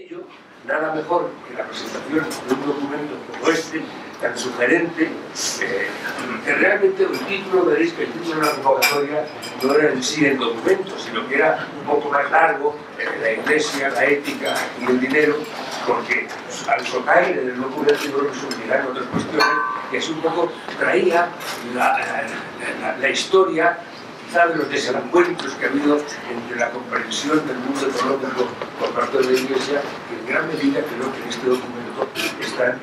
ello, nada mejor que la presentación de un documento como este, tan sugerente, que realmente el título, veréis que el título de la convocatoria no era en sí el documento, sino que era un poco más largo, la Iglesia, la ética y el dinero, porque al socaire del documento creo que surgirán otras cuestiones, que es un poco, traía la historia de los desencuentros que ha habido entre la comprensión del mundo económico por parte de la Iglesia, que en gran medida creo que en este documento están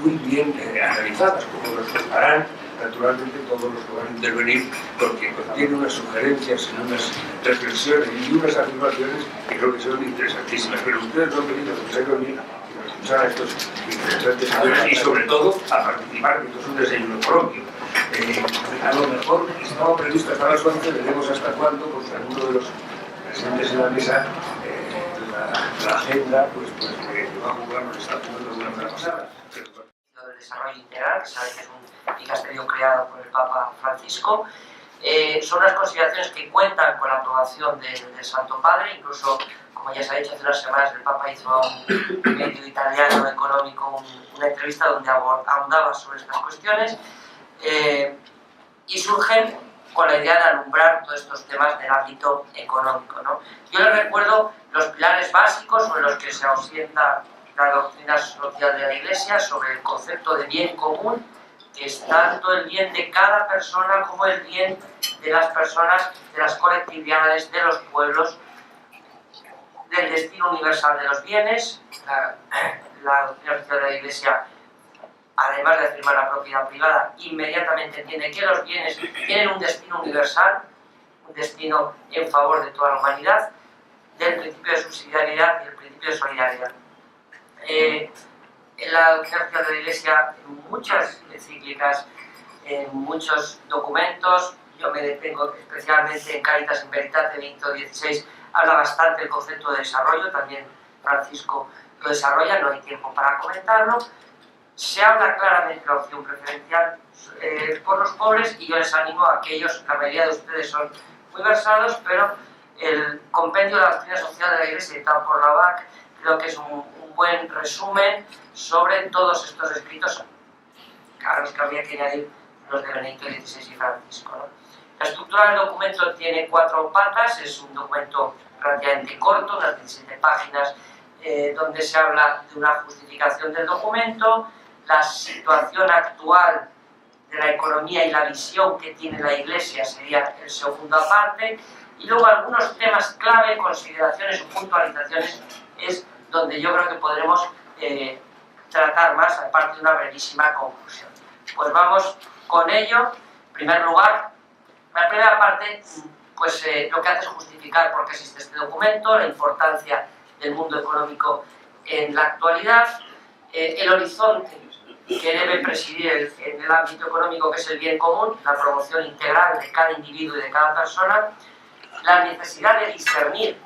muy bien analizadas, como nos contarán naturalmente todos los que van a intervenir, porque contiene unas sugerencias, unas reflexiones y unas afirmaciones que creo que son interesantísimas. Pero ustedes no han venido a escucharlo ni a escuchar a estos interesantes señores y sobre todo a participar, que esto es un desayuno propio. A lo mejor estaba previsto hasta las 11, veremos hasta cuándo, porque alguno de los presentes en la mesa, la agenda, pues que va a jugar nos está jugando de una manera pasada. Del desarrollo integral, que sabe que es un dicasterio creado por el Papa Francisco. Son unas consideraciones que cuentan con la aprobación del Santo Padre, incluso, como ya se ha dicho hace unas semanas, el Papa hizo a un medio italiano económico una entrevista donde ahondaba sobre estas cuestiones. Y surgen con la idea de alumbrar todos estos temas del ámbito económico, ¿no? Yo les recuerdo los pilares básicos sobre los que se asienta la doctrina social de la Iglesia, sobre el concepto de bien común, que es tanto el bien de cada persona como el bien de las personas, de las colectividades, de los pueblos, del destino universal de los bienes. La doctrina social de la Iglesia, además de afirmar la propiedad privada, inmediatamente entiende que los bienes tienen un destino universal, un destino en favor de toda la humanidad, del principio de subsidiariedad y el principio de solidaridad. En la doctrina social de la Iglesia, en muchas encíclicas, en muchos documentos, yo me detengo especialmente en Caritas in Veritate, Benedicto XVI, habla bastante del concepto de desarrollo, también Francisco lo desarrolla, no hay tiempo para comentarlo. Se habla claramente de la opción preferencial por los pobres, y yo les animo a aquellos, la mayoría de ustedes son muy versados, pero el compendio de la doctrina social de la Iglesia editado por la BAC creo que es un buen resumen sobre todos estos escritos, a los que habría que añadir los de Benedicto XVI y Francisco, ¿no? La estructura del documento tiene 4 patas, es un documento relativamente corto, unas 17 páginas, donde se habla de una justificación del documento, la situación actual de la economía y la visión que tiene la Iglesia sería el segundo aparte, y luego algunos temas clave, consideraciones o puntualizaciones, es donde yo creo que podremos tratar más, aparte de una brevísima conclusión. Pues vamos con ello. En primer lugar, la primera parte, pues lo que hace es justificar por qué existe este documento, la importancia del mundo económico en la actualidad, el horizonte que debe presidir en el ámbito económico, que es el bien común, la promoción integral de cada individuo y de cada persona, la necesidad de discernir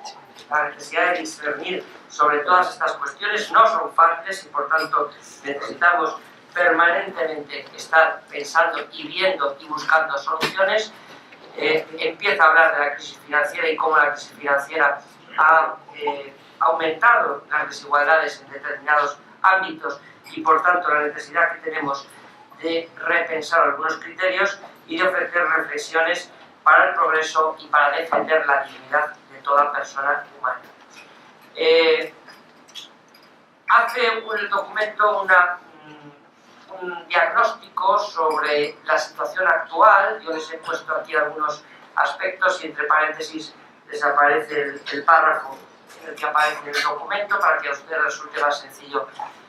sobre todas estas cuestiones. No son fáciles y por tanto necesitamos permanentemente estar pensando y viendo y buscando soluciones. Empieza a hablar de la crisis financiera y cómo la crisis financiera ha aumentado las desigualdades en determinados ámbitos, y por tanto la necesidad que tenemos de repensar algunos criterios y de ofrecer reflexiones para el progreso y para defender la dignidad de toda persona humana. Hace el documento un diagnóstico sobre la situación actual. Yo les he puesto aquí algunos aspectos y entre paréntesis les aparece el párrafo en el que aparece en el documento para que a ustedes resulte más sencillo.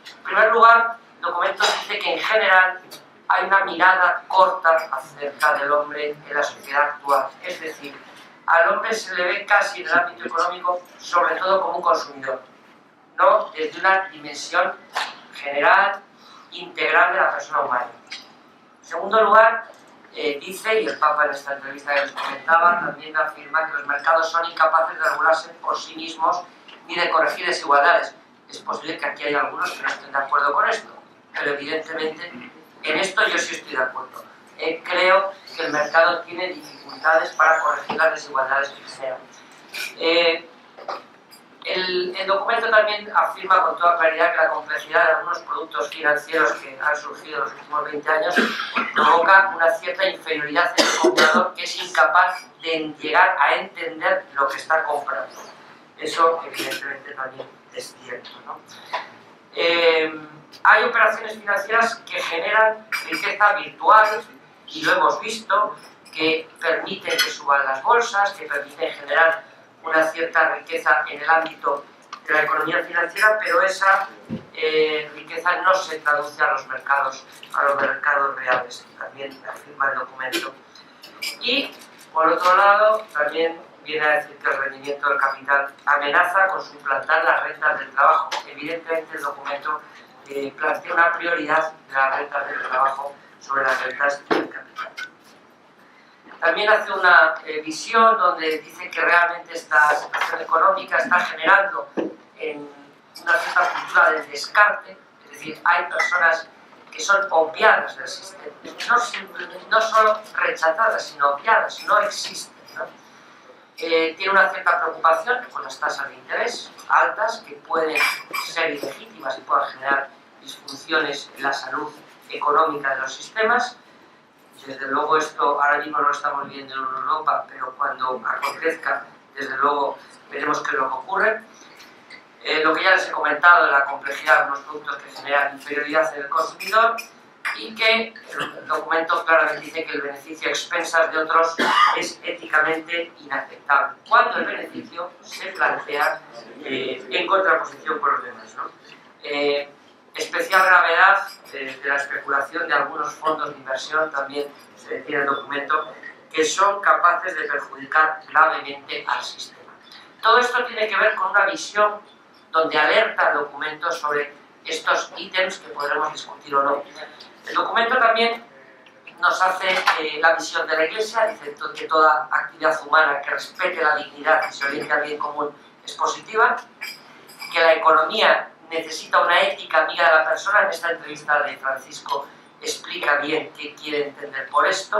En primer lugar, el documento dice que en general hay una mirada corta acerca del hombre en la sociedad actual. Es decir, al hombre se le ve casi en el ámbito económico sobre todo como un consumidor, no desde una dimensión general, integral de la persona humana. En segundo lugar, dice, y el Papa en esta entrevista que les comentaba también afirma, que los mercados son incapaces de regularse por sí mismos ni de corregir desigualdades. Es posible que aquí haya algunos que no estén de acuerdo con esto, pero evidentemente en esto yo sí estoy de acuerdo. Creo que el mercado tiene dificultades para corregir las desigualdades que generan. El documento también afirma con toda claridad que la complejidad de algunos productos financieros que han surgido en los últimos 20 años provoca una cierta inferioridad en el comprador, que es incapaz de llegar a entender lo que está comprando. Eso evidentemente también es cierto, ¿no? Hay operaciones financieras que generan riqueza virtual, y lo hemos visto, que permiten que suban las bolsas, que permiten generar una cierta riqueza en el ámbito de la economía financiera, pero esa riqueza no se traduce a los mercados reales. También afirma el documento. Y, por otro lado, también viene a decir que el rendimiento del capital amenaza con suplantar las rentas del trabajo. Evidentemente, el documento plantea una prioridad de las rentas del trabajo sobre las rentas del capital. También hace una visión donde dice que realmente esta situación económica está generando una cierta cultura del descarte, es decir, hay personas que son obviadas del sistema, no solo rechazadas, sino obviadas, no existen, ¿no? Tiene una cierta preocupación con las tasas de interés altas, que pueden ser ilegítimas y puedan generar disfunciones en la salud económica de los sistemas. Desde luego esto ahora mismo no lo estamos viendo en Europa, pero cuando acontezca, desde luego veremos qué es lo que ocurre. Lo que ya les he comentado de la complejidad de los productos que generan inferioridad en el consumidor, y que el documento claramente dice que el beneficio a expensas de otros es éticamente inaceptable, cuando el beneficio se plantea en contraposición con los demás, ¿no? Especial gravedad de la especulación de algunos fondos de inversión, también se decía en el documento, que son capaces de perjudicar gravemente al sistema. Todo esto tiene que ver con una visión donde alerta el documento sobre estos ítems que podremos discutir o no. El documento también nos hace la visión de la Iglesia, dice que toda actividad humana que respete la dignidad y se oriente al bien común es positiva, que la economía necesita una ética amiga de la persona. En esta entrevista de Francisco explica bien qué quiere entender por esto.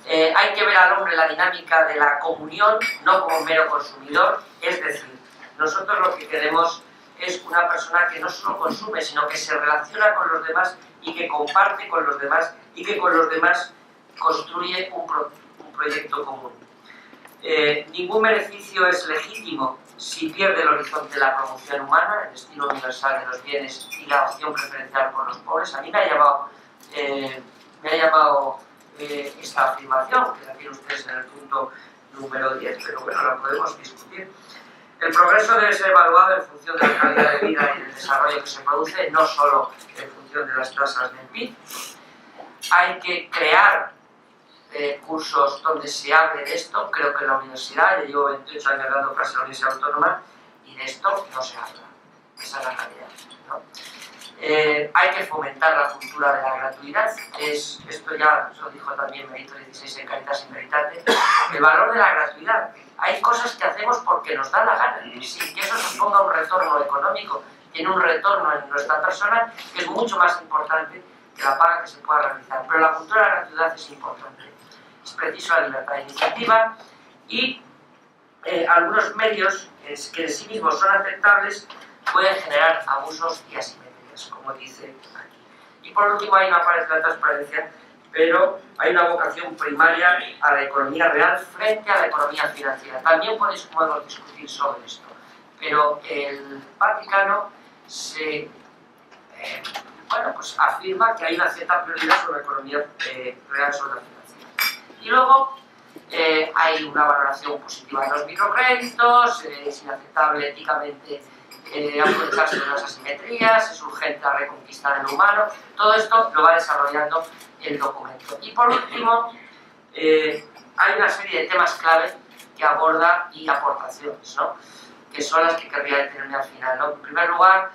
Hay que ver al hombre la dinámica de la comunión, no como un mero consumidor, es decir, nosotros lo que queremos es una persona que no solo consume, sino que se relaciona con los demás y que comparte con los demás y que con los demás construye un proyecto común. Ningún beneficio es legítimo si pierde el horizonte de la promoción humana, el destino universal de los bienes y la opción preferencial por los pobres. A mí me ha llamado esta afirmación, que la tienen ustedes en el punto número 10, pero bueno, la podemos discutir. El progreso debe ser evaluado en función de la calidad de vida y del desarrollo que se produce, no solo en función de las tasas del PIB. Hay que crear cursos donde se hable de esto. Creo que en la universidad, yo llevo 28 años dando clases en la Universidad Autónoma, y de esto no se habla. Esa es la realidad, ¿no? Hay que fomentar la cultura de la gratuidad. Esto ya lo dijo también Benito XVI en Caritas in Veritate. El valor de la gratuidad. Hay cosas que hacemos porque nos da la gana, sin que eso suponga un retorno económico. Tiene un retorno en nuestra persona que es mucho más importante que la paga que se pueda realizar. Pero la cultura de la gratuidad es importante. Es preciso la libertad de iniciativa y algunos medios que en sí mismos son aceptables pueden generar abusos y asimetrías, como dice aquí. Y por último hay una parte de la transparencia, pero hay una vocación primaria a la economía real frente a la economía financiera. También podemos discutir sobre esto, pero el Vaticano pues afirma que hay una cierta prioridad sobre la economía real sobre la financiera. Y luego hay una valoración positiva de los microcréditos, es inaceptable éticamente aprovecharse de las asimetrías, es urgente la reconquista del humano. Todo esto lo va desarrollando el documento. Y por último, hay una serie de temas clave que aborda y aportaciones, ¿no?, que son las que querría detenerme al final, ¿no? En primer lugar,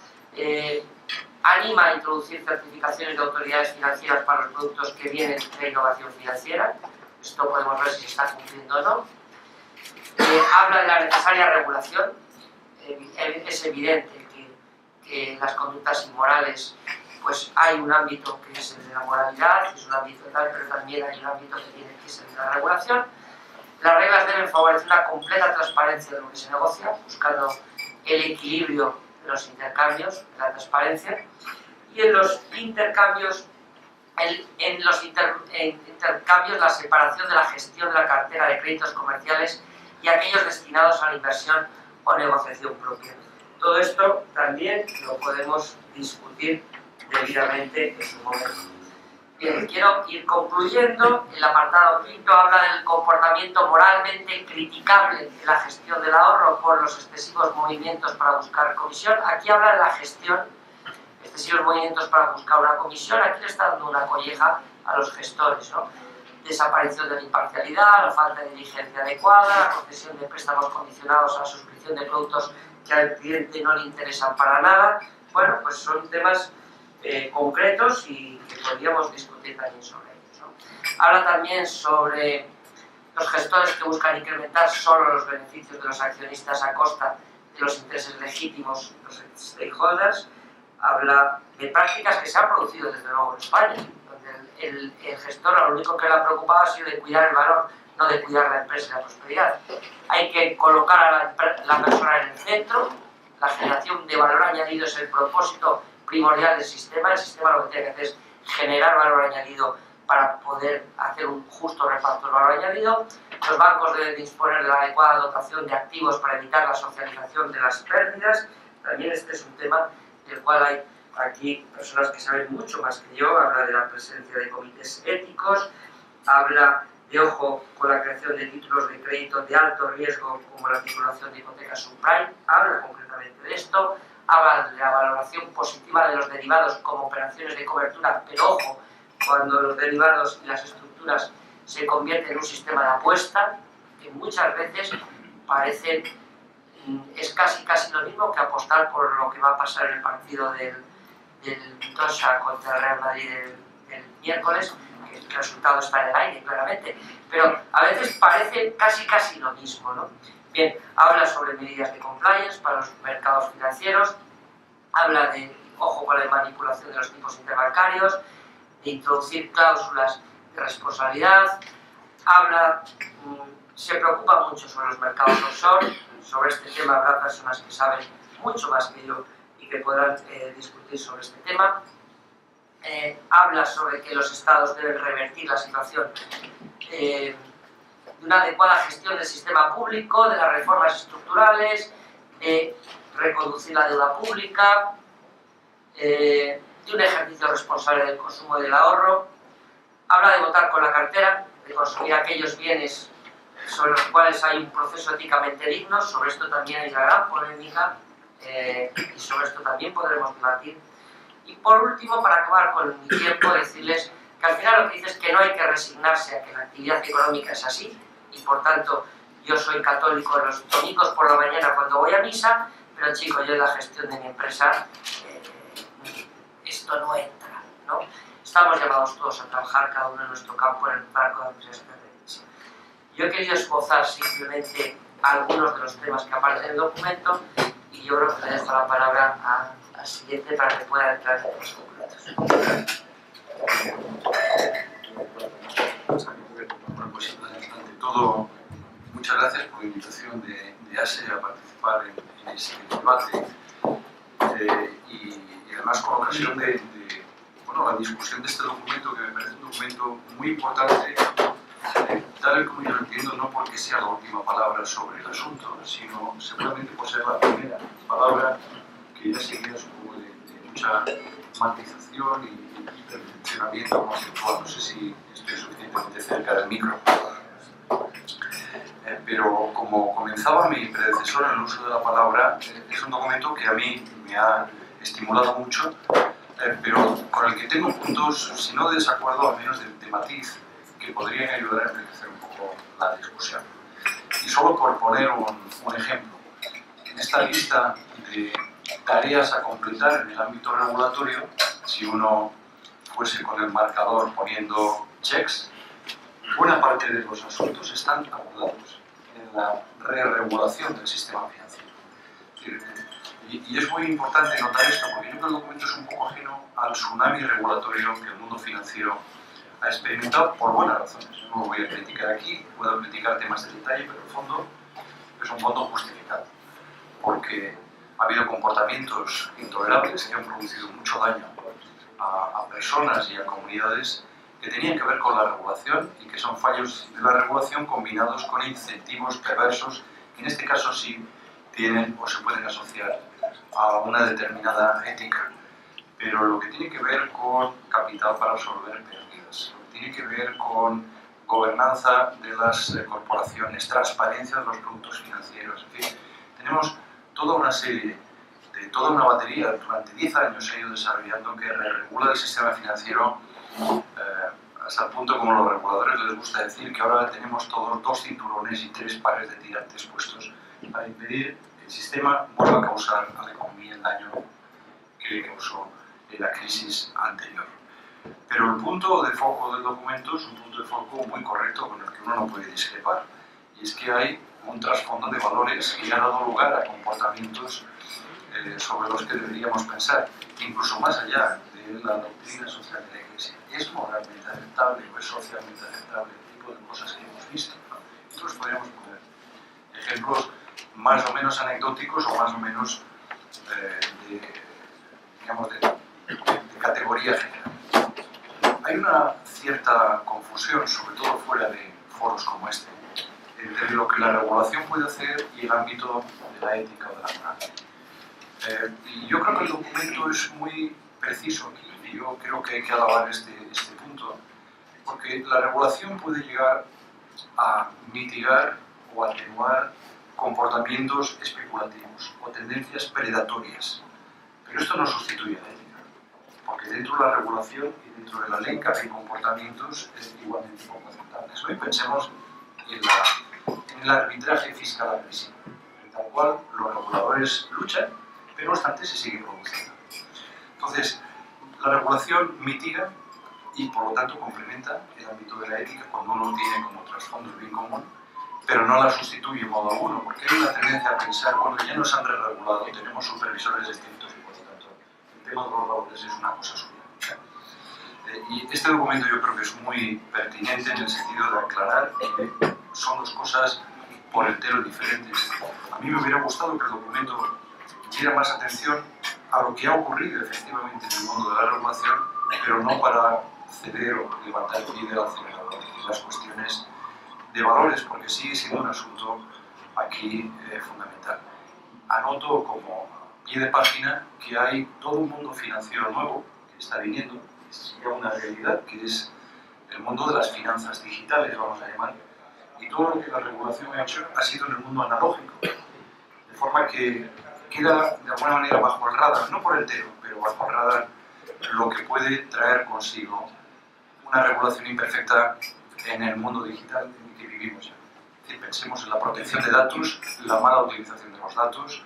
anima a introducir certificaciones de autoridades financieras para los productos que vienen de innovación financiera. Esto podemos ver si se está cumpliendo o no. Habla de la necesaria regulación. Es evidente que en las conductas inmorales pues hay un ámbito que es el de la moralidad, que es un ámbito tal, pero también hay un ámbito que tiene que ser el de la regulación. Las reglas deben favorecer la completa transparencia de lo que se negocia, buscando el equilibrio de los intercambios, de la transparencia, y en los intercambios, intercambios la separación de la gestión de la cartera de créditos comerciales y aquellos destinados a la inversión o negociación propia. Todo esto también lo podemos discutir debidamente en su momento. Bien, quiero ir concluyendo. El apartado quinto habla del comportamiento moralmente criticable en la gestión del ahorro por los excesivos movimientos para buscar comisión. Aquí habla de la gestión, excesivos movimientos para buscar una comisión. Aquí le está dando una colleja a los gestores, ¿no? Desaparición de la imparcialidad, la falta de diligencia adecuada, la concesión de préstamos condicionados a la suscripción de productos que al cliente no le interesan para nada. Bueno, pues son temas concretos y que podríamos discutir también sobre ellos, ¿no? Habla también sobre los gestores que buscan incrementar solo los beneficios de los accionistas a costa de los intereses legítimos de los stakeholders. Habla de prácticas que se han producido desde luego en España, donde el gestor lo único que le ha preocupado ha sido de cuidar el valor, no de cuidar la empresa y la prosperidad. Hay que colocar a la persona en el centro. La generación de valor añadido es el propósito primordial del sistema. El sistema lo que tiene que hacer es generar valor añadido para poder hacer un justo reparto del valor añadido. Los bancos deben disponer de la adecuada dotación de activos para evitar la socialización de las pérdidas. También este es un tema del cual hay aquí personas que saben mucho más que yo. Habla de la presencia de comités éticos, habla de ojo con la creación de títulos de crédito de alto riesgo como la titulación de hipotecas subprime, habla concretamente de esto, habla de la valoración positiva de los derivados como operaciones de cobertura, pero ojo, cuando los derivados y las estructuras se convierten en un sistema de apuesta, que muchas veces parecen, es casi lo mismo que apostar por lo que va a pasar en el partido del Tosha contra el Real Madrid del miércoles, que el resultado está en el aire, claramente, pero a veces parece casi lo mismo, ¿no? Bien, habla sobre medidas de compliance para los mercados financieros, habla de ojo con la manipulación de los tipos interbancarios, de introducir cláusulas de responsabilidad, habla, se preocupa mucho sobre los mercados offshore. Sobre este tema habrá personas que saben mucho más que yo y que podrán discutir sobre este tema. Habla sobre que los estados deben revertir la situación de una adecuada gestión del sistema público, de las reformas estructurales, de reconducir la deuda pública, de un ejercicio responsable del consumo y del ahorro. Habla de votar con la cartera, de consumir aquellos bienes sobre los cuales hay un proceso éticamente digno. Sobre esto también hay una gran polémica y sobre esto también podremos debatir. Y por último, para acabar con mi tiempo, decirles que al final lo que dice es que no hay que resignarse a que la actividad económica es así, y por tanto yo soy católico los domingos por la mañana cuando voy a misa, pero chicos, yo en la gestión de mi empresa esto no entra, ¿no? Estamos llamados todos a trabajar cada uno en nuestro campo en el marco de la empresa estratégica. Yo he querido esbozar simplemente algunos de los temas que aparecen en el documento y yo creo que le dejo la palabra al siguiente para que pueda entrar en los concretos. Bueno, pues ante todo, muchas gracias por la invitación de ASE a participar en este debate y además con ocasión de la discusión de este documento, que me parece un documento muy importante, tal y como yo lo entiendo, no porque sea la última palabra sobre el asunto, sino seguramente por ser la primera palabra que ya seguida supongo de mucha matización y perfeccionamiento conceptual. No sé si estoy suficientemente cerca del micro. Pero como comenzaba mi predecesor en el uso de la palabra, es un documento que a mí me ha estimulado mucho, pero con el que tengo puntos, si no de desacuerdo, al menos de matiz, que podrían ayudar a enriquecer un poco la discusión. Y solo por poner un ejemplo, en esta lista de tareas a completar en el ámbito regulatorio, si uno fuese con el marcador poniendo checks, buena parte de los asuntos están abordados en la re-regulación del sistema financiero. Y es muy importante notar esto, porque yo creo que el documento es un poco ajeno al tsunami regulatorio que el mundo financiero ha experimentado por buenas razones. No lo voy a criticar aquí, puedo criticar temas de detalle, pero el fondo es un fondo justificado. Porque Ha habido comportamientos intolerables que han producido mucho daño a personas y a comunidades que tenían que ver con la regulación y que son fallos de la regulación combinados con incentivos perversos que en este caso sí tienen o se pueden asociar a una determinada ética. Pero lo que tiene que ver con capital para absorber pérdidas, lo que tiene que ver con gobernanza de las corporaciones, transparencia de los productos financieros, en fin, tenemos toda una serie, toda una batería, durante 10 años se ha ido desarrollando que regula el sistema financiero hasta el punto, como los reguladores les gusta decir, que ahora tenemos todos 2 cinturones y 3 pares de tirantes puestos para impedir que el sistema vuelva a causar a la economía el daño que le causó en la crisis anterior. Pero el punto de foco del documento es un punto de foco muy correcto con el que uno no puede discrepar, y es que hay un trasfondo de valores que han dado lugar a comportamientos sobre los que deberíamos pensar, incluso más allá de la doctrina social de la Iglesia. ¿Es moralmente aceptable o es socialmente aceptable el tipo de cosas que hemos visto? Entonces podríamos poner ejemplos más o menos anecdóticos o más o menos de categoría general. Hay una cierta confusión, sobre todo fuera de foros como este, entre lo que la regulación puede hacer y el ámbito de la ética o de la moral. Y yo creo que el documento es muy preciso aquí, y yo creo que hay que alabar este punto, porque la regulación puede llegar a mitigar o atenuar comportamientos especulativos o tendencias predatorias, pero esto no sustituye a la ética, porque dentro de la regulación y dentro de la ley caben comportamientos igualmente poco aceptables. Hoy pensemos en el arbitraje fiscal agresivo, en tal cual los reguladores luchan, pero no obstante se sigue produciendo. Entonces, la regulación mitiga y por lo tanto complementa el ámbito de la ética cuando uno tiene como trasfondo el bien común, pero no la sustituye en modo alguno, porque hay una tendencia a pensar, bueno, ya nos han regulado, tenemos supervisores estrictos y por lo tanto el tema de los valores es una cosa suya. Y este documento yo creo que es muy pertinente en el sentido de aclarar que son dos cosas por entero diferentes. A mí me hubiera gustado que el documento diera más atención a lo que ha ocurrido efectivamente en el mundo de la regulación, pero no para ceder o levantar el pie del acelerador en las cuestiones de valores, porque sigue siendo un asunto aquí fundamental. Anoto como pie de página que hay todo un mundo financiero nuevo que está viniendo, es ya una realidad, que es el mundo de las finanzas digitales, vamos a llamar, y todo lo que la regulación ha hecho ha sido en el mundo analógico, de forma que queda de alguna manera bajo el radar, no por entero, pero bajo el radar, lo que puede traer consigo una regulación imperfecta en el mundo digital en el que vivimos ya. Es decir, pensemos en la protección de datos, la mala utilización de los datos.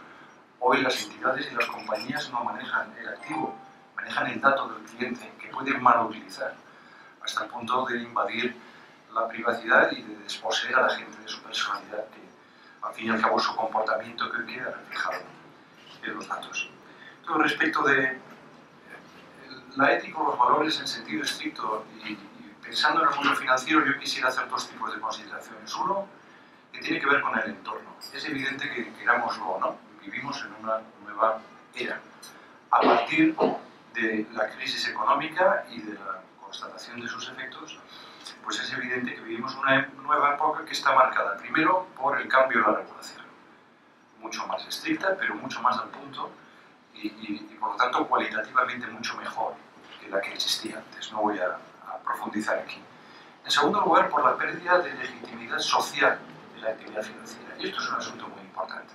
Hoy las entidades y las compañías no manejan el activo, manejan el dato del cliente, que pueden mal utilizar, hasta el punto de invadir la privacidad y de desposeer a la gente de su personalidad, que al fin y al cabo su comportamiento que queda reflejado en los datos. Entonces, respecto de la ética o los valores en sentido estricto y pensando en el mundo financiero, yo quisiera hacer 2 tipos de consideraciones. Uno, que tiene que ver con el entorno. Es evidente que, querámoslo o no, vivimos en una nueva era. A partir de la crisis económica y de la constatación de sus efectos, pues es evidente que vivimos una nueva época que está marcada, primero, por el cambio de la regulación. Mucho más estricta, pero mucho más al punto y por lo tanto cualitativamente mucho mejor que la que existía antes. No voy a profundizar aquí. En segundo lugar, por la pérdida de legitimidad social de la actividad financiera. Y esto es un asunto muy importante,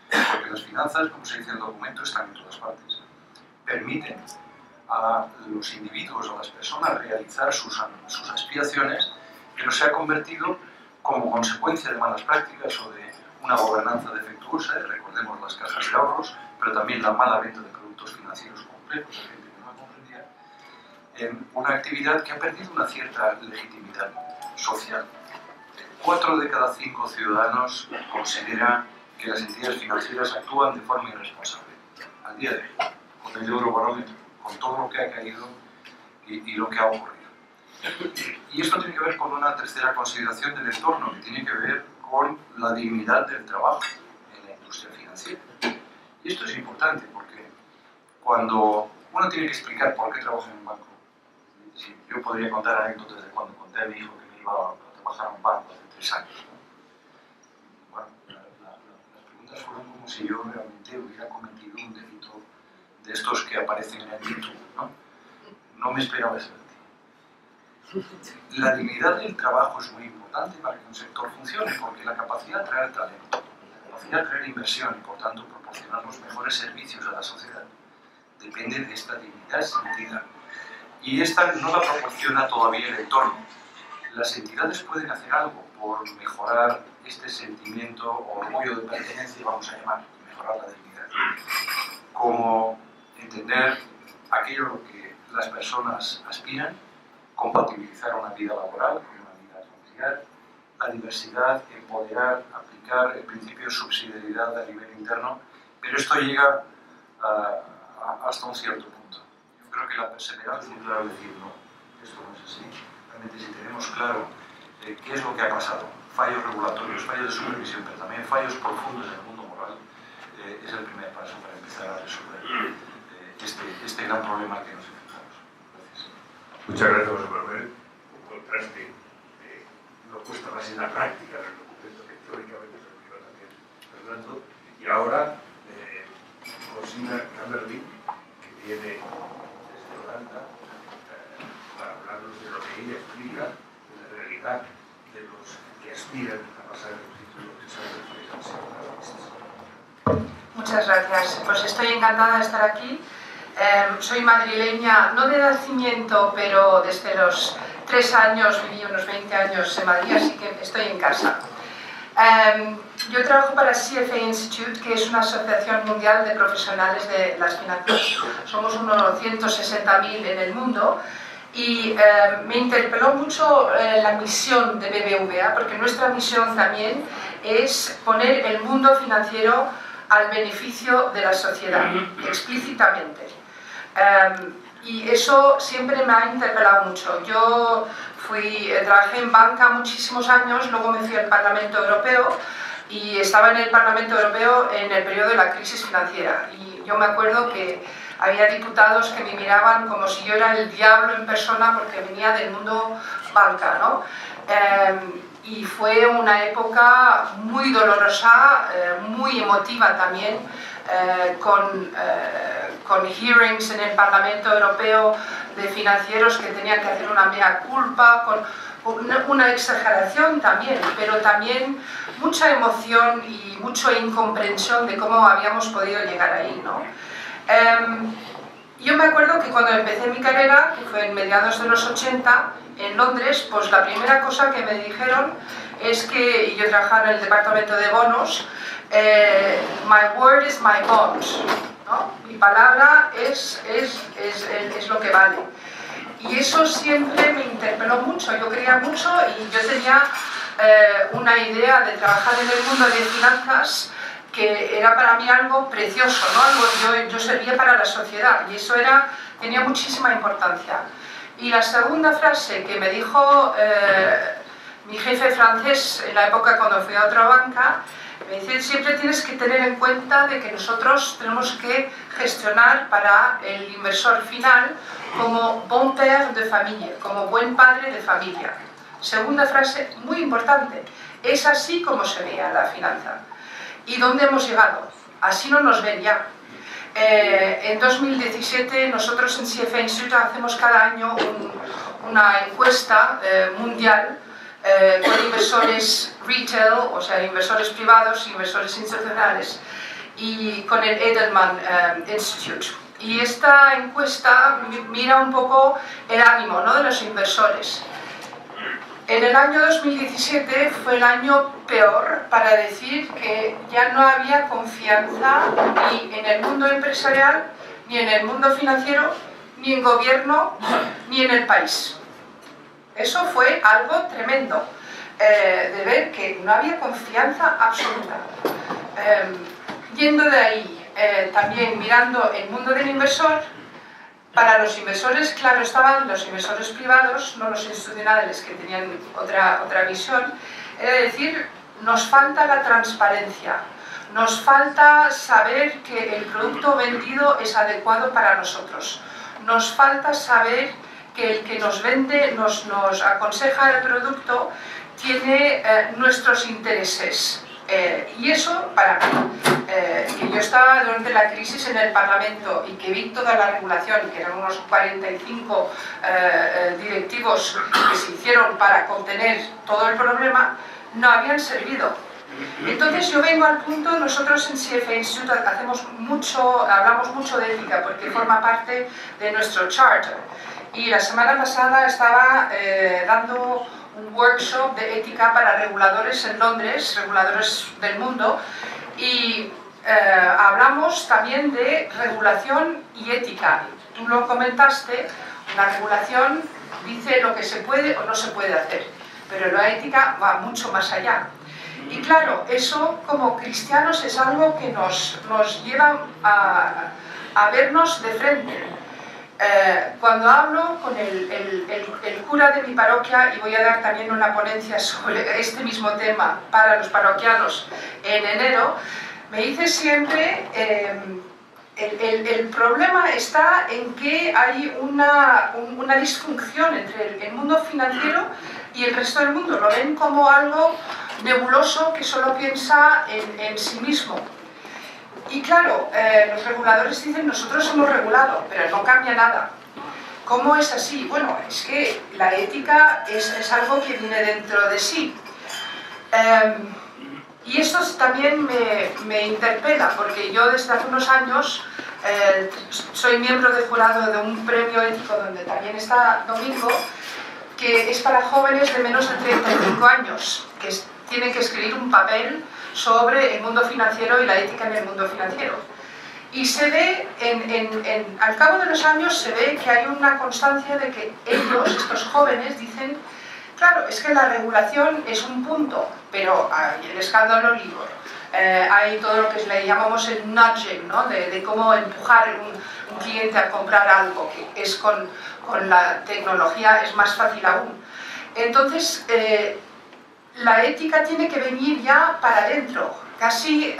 porque las finanzas, como se dice en el documento, están en todas partes. Permiten a los individuos o a las personas realizar sus aspiraciones, pero se ha convertido como consecuencia de malas prácticas o de una gobernanza defectuosa, recordemos las cajas de ahorros, pero también la mala venta de productos financieros complejos, a gente que no la comprendía, en una actividad que ha perdido una cierta legitimidad social. 4 de cada 5 ciudadanos consideran que las entidades financieras actúan de forma irresponsable. Al día de hoy, con el Eurobarómetro, con todo lo que ha caído y lo que ha ocurrido. Y esto tiene que ver con una tercera consideración del entorno, que tiene que ver con la dignidad del trabajo en la industria financiera. Y esto es importante porque cuando uno tiene que explicar por qué trabaja en un banco, sí, yo podría contar anécdotas de cuando conté a mi hijo que me iba a trabajar en un banco hace 3 años. Bueno, las preguntas fueron como si yo realmente hubiera cometido un delito de estos que aparecen en el YouTube, ¿no? No me esperaba eso de ti. La dignidad del trabajo es muy importante para que un sector funcione, porque la capacidad de atraer talento, la capacidad de atraer inversión y por tanto proporcionar los mejores servicios a la sociedad depende de esta dignidad sentida. Y esta no la proporciona todavía el entorno. Las entidades pueden hacer algo por mejorar este sentimiento o orgullo de pertenencia, vamos a llamar, mejorar la dignidad. Como entender aquello a lo que las personas aspiran, compatibilizar una vida laboral con una vida familiar, la diversidad, empoderar, aplicar el principio de subsidiariedad a nivel interno, pero esto llega hasta un cierto punto. Yo creo que la perseverancia es claro decir no, esto no es así. Realmente si tenemos claro qué es lo que ha pasado, fallos regulatorios, fallos de supervisión, pero también fallos profundos en el mundo moral, es el primer paso para empezar a resolver este gran problema al que nos enfrentamos. Gracias. Muchas gracias, José Manuel. Un contraste no puesto más en la práctica del documento que teóricamente se lo también Fernando. Y ahora, Josina Kammerling, que viene desde Holanda, para hablarnos de lo que ella explica de la realidad de los que aspiran a pasar el título de Saber. Muchas gracias. Pues estoy encantada de estar aquí. Soy madrileña, no de nacimiento, pero desde los 3 años, viví unos 20 años en Madrid, así que estoy en casa. Yo trabajo para CFA Institute, que es una asociación mundial de profesionales de las finanzas. Somos unos 160.000 en el mundo y me interpeló mucho la misión de BBVA, porque nuestra misión también es poner el mundo financiero al beneficio de la sociedad, explícitamente. Y eso siempre me ha interpelado mucho. Yo trabajé en banca muchísimos años, luego me fui al Parlamento Europeo y estaba en el Parlamento Europeo en el periodo de la crisis financiera. Y yo me acuerdo que había diputados que me miraban como si yo era el diablo en persona porque venía del mundo banca, ¿no? Y fue una época muy dolorosa, muy emotiva también, con hearings en el Parlamento Europeo de financieros que tenían que hacer una mea culpa, con una exageración también, pero también mucha emoción y mucha incomprensión de cómo habíamos podido llegar ahí, ¿no? Yo me acuerdo que cuando empecé mi carrera, que fue en mediados de los 80, en Londres, pues la primera cosa que me dijeron es que, y yo trabajaba en el departamento de bonos, my word is my bond, ¿no? Mi palabra es lo que vale. Y eso siempre me interpeló mucho, yo creía mucho y yo tenía una idea de trabajar en el mundo de finanzas que era para mí algo precioso, ¿no? Algo, yo servía para la sociedad y eso tenía muchísima importancia. Y la segunda frase que me dijo mi jefe francés en la época cuando fui a otra banca, me dice, siempre tienes que tener en cuenta de que nosotros tenemos que gestionar para el inversor final como bon père de familia, como buen padre de familia. Segunda frase muy importante, es así como se ve a la finanza. ¿Y dónde hemos llegado? Así no nos ven ya. En 2017 nosotros en CFA Institute hacemos cada año una encuesta mundial con inversores retail, o sea, inversores privados, inversores institucionales, y con el Edelman Institute. Y esta encuesta mira un poco el ánimo, ¿no?, de los inversores. En el año 2017 fue el año peor para decir que ya no había confianza ni en el mundo empresarial, ni en el mundo financiero, ni en gobierno, ni en el país. Eso fue algo tremendo, de ver que no había confianza absoluta. Yendo de ahí, también mirando el mundo del inversor, para los inversores, claro, estaban los inversores privados, no los institucionales que tenían otra visión, era decir, nos falta la transparencia, Nos falta saber que el producto vendido es adecuado para nosotros. Nos falta saber que el que nos vende, nos aconseja el producto, tiene nuestros intereses. Y eso, para mí, que yo estaba durante la crisis en el Parlamento y que vi toda la regulación, que eran unos 45 directivos que se hicieron para contener todo el problema, no habían servido. Entonces yo vengo al punto, nosotros en CFA Institute hablamos mucho de ética porque forma parte de nuestro charter. Y la semana pasada estaba dando un workshop de ética para reguladores en Londres, reguladores del mundo, y hablamos también de regulación y ética. Tú lo comentaste, la regulación dice lo que se puede o no se puede hacer, pero la ética va mucho más allá. Y claro, eso como cristianos es algo que nos lleva a vernos de frente. Cuando hablo con el cura de mi parroquia, y voy a dar también una ponencia sobre este mismo tema para los parroquianos en enero, me dice siempre, el problema está en que hay una disfunción entre el mundo financiero y el resto del mundo. Lo ven como algo nebuloso que solo piensa en sí mismo. Y claro, los reguladores dicen, nosotros hemos regulado, pero no cambia nada. ¿Cómo es así? Bueno, es que la ética es algo que viene dentro de sí. Y esto también me interpela, porque yo desde hace unos años soy miembro del jurado de un premio ético donde también está Domingo, que es para jóvenes de menos de 35 años, que tienen que escribir un papel sobre el mundo financiero y la ética en el mundo financiero. Y se ve, al cabo de los años, se ve que hay una constancia de que ellos, estos jóvenes, dicen, claro, es que la regulación es un punto, pero hay el escándalo Libor, hay todo lo que le llamamos el nudging, ¿no? de cómo empujar un cliente a comprar algo, que es con la tecnología es más fácil aún. Entonces, la ética tiene que venir ya para adentro, casi,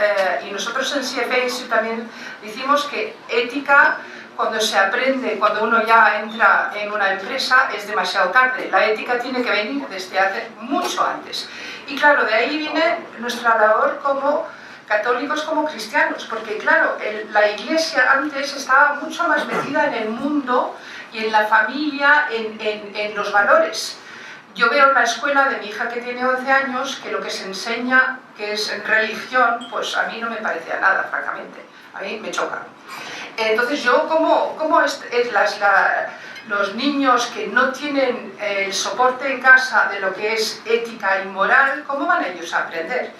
y nosotros en CFA también decimos que ética, cuando se aprende, cuando uno ya entra en una empresa, es demasiado tarde. La ética tiene que venir desde hace mucho antes. Y claro, de ahí viene nuestra labor como católicos, como cristianos, porque claro, la Iglesia antes estaba mucho más metida en el mundo y en la familia, en los valores. Yo veo en la escuela de mi hija que tiene 11 años que lo que se enseña, que es en religión, pues a mí no me parece a nada, francamente. A mí me choca. Entonces yo, ¿cómo los niños que no tienen el soporte en casa de lo que es ética y moral, cómo van ellos a aprender?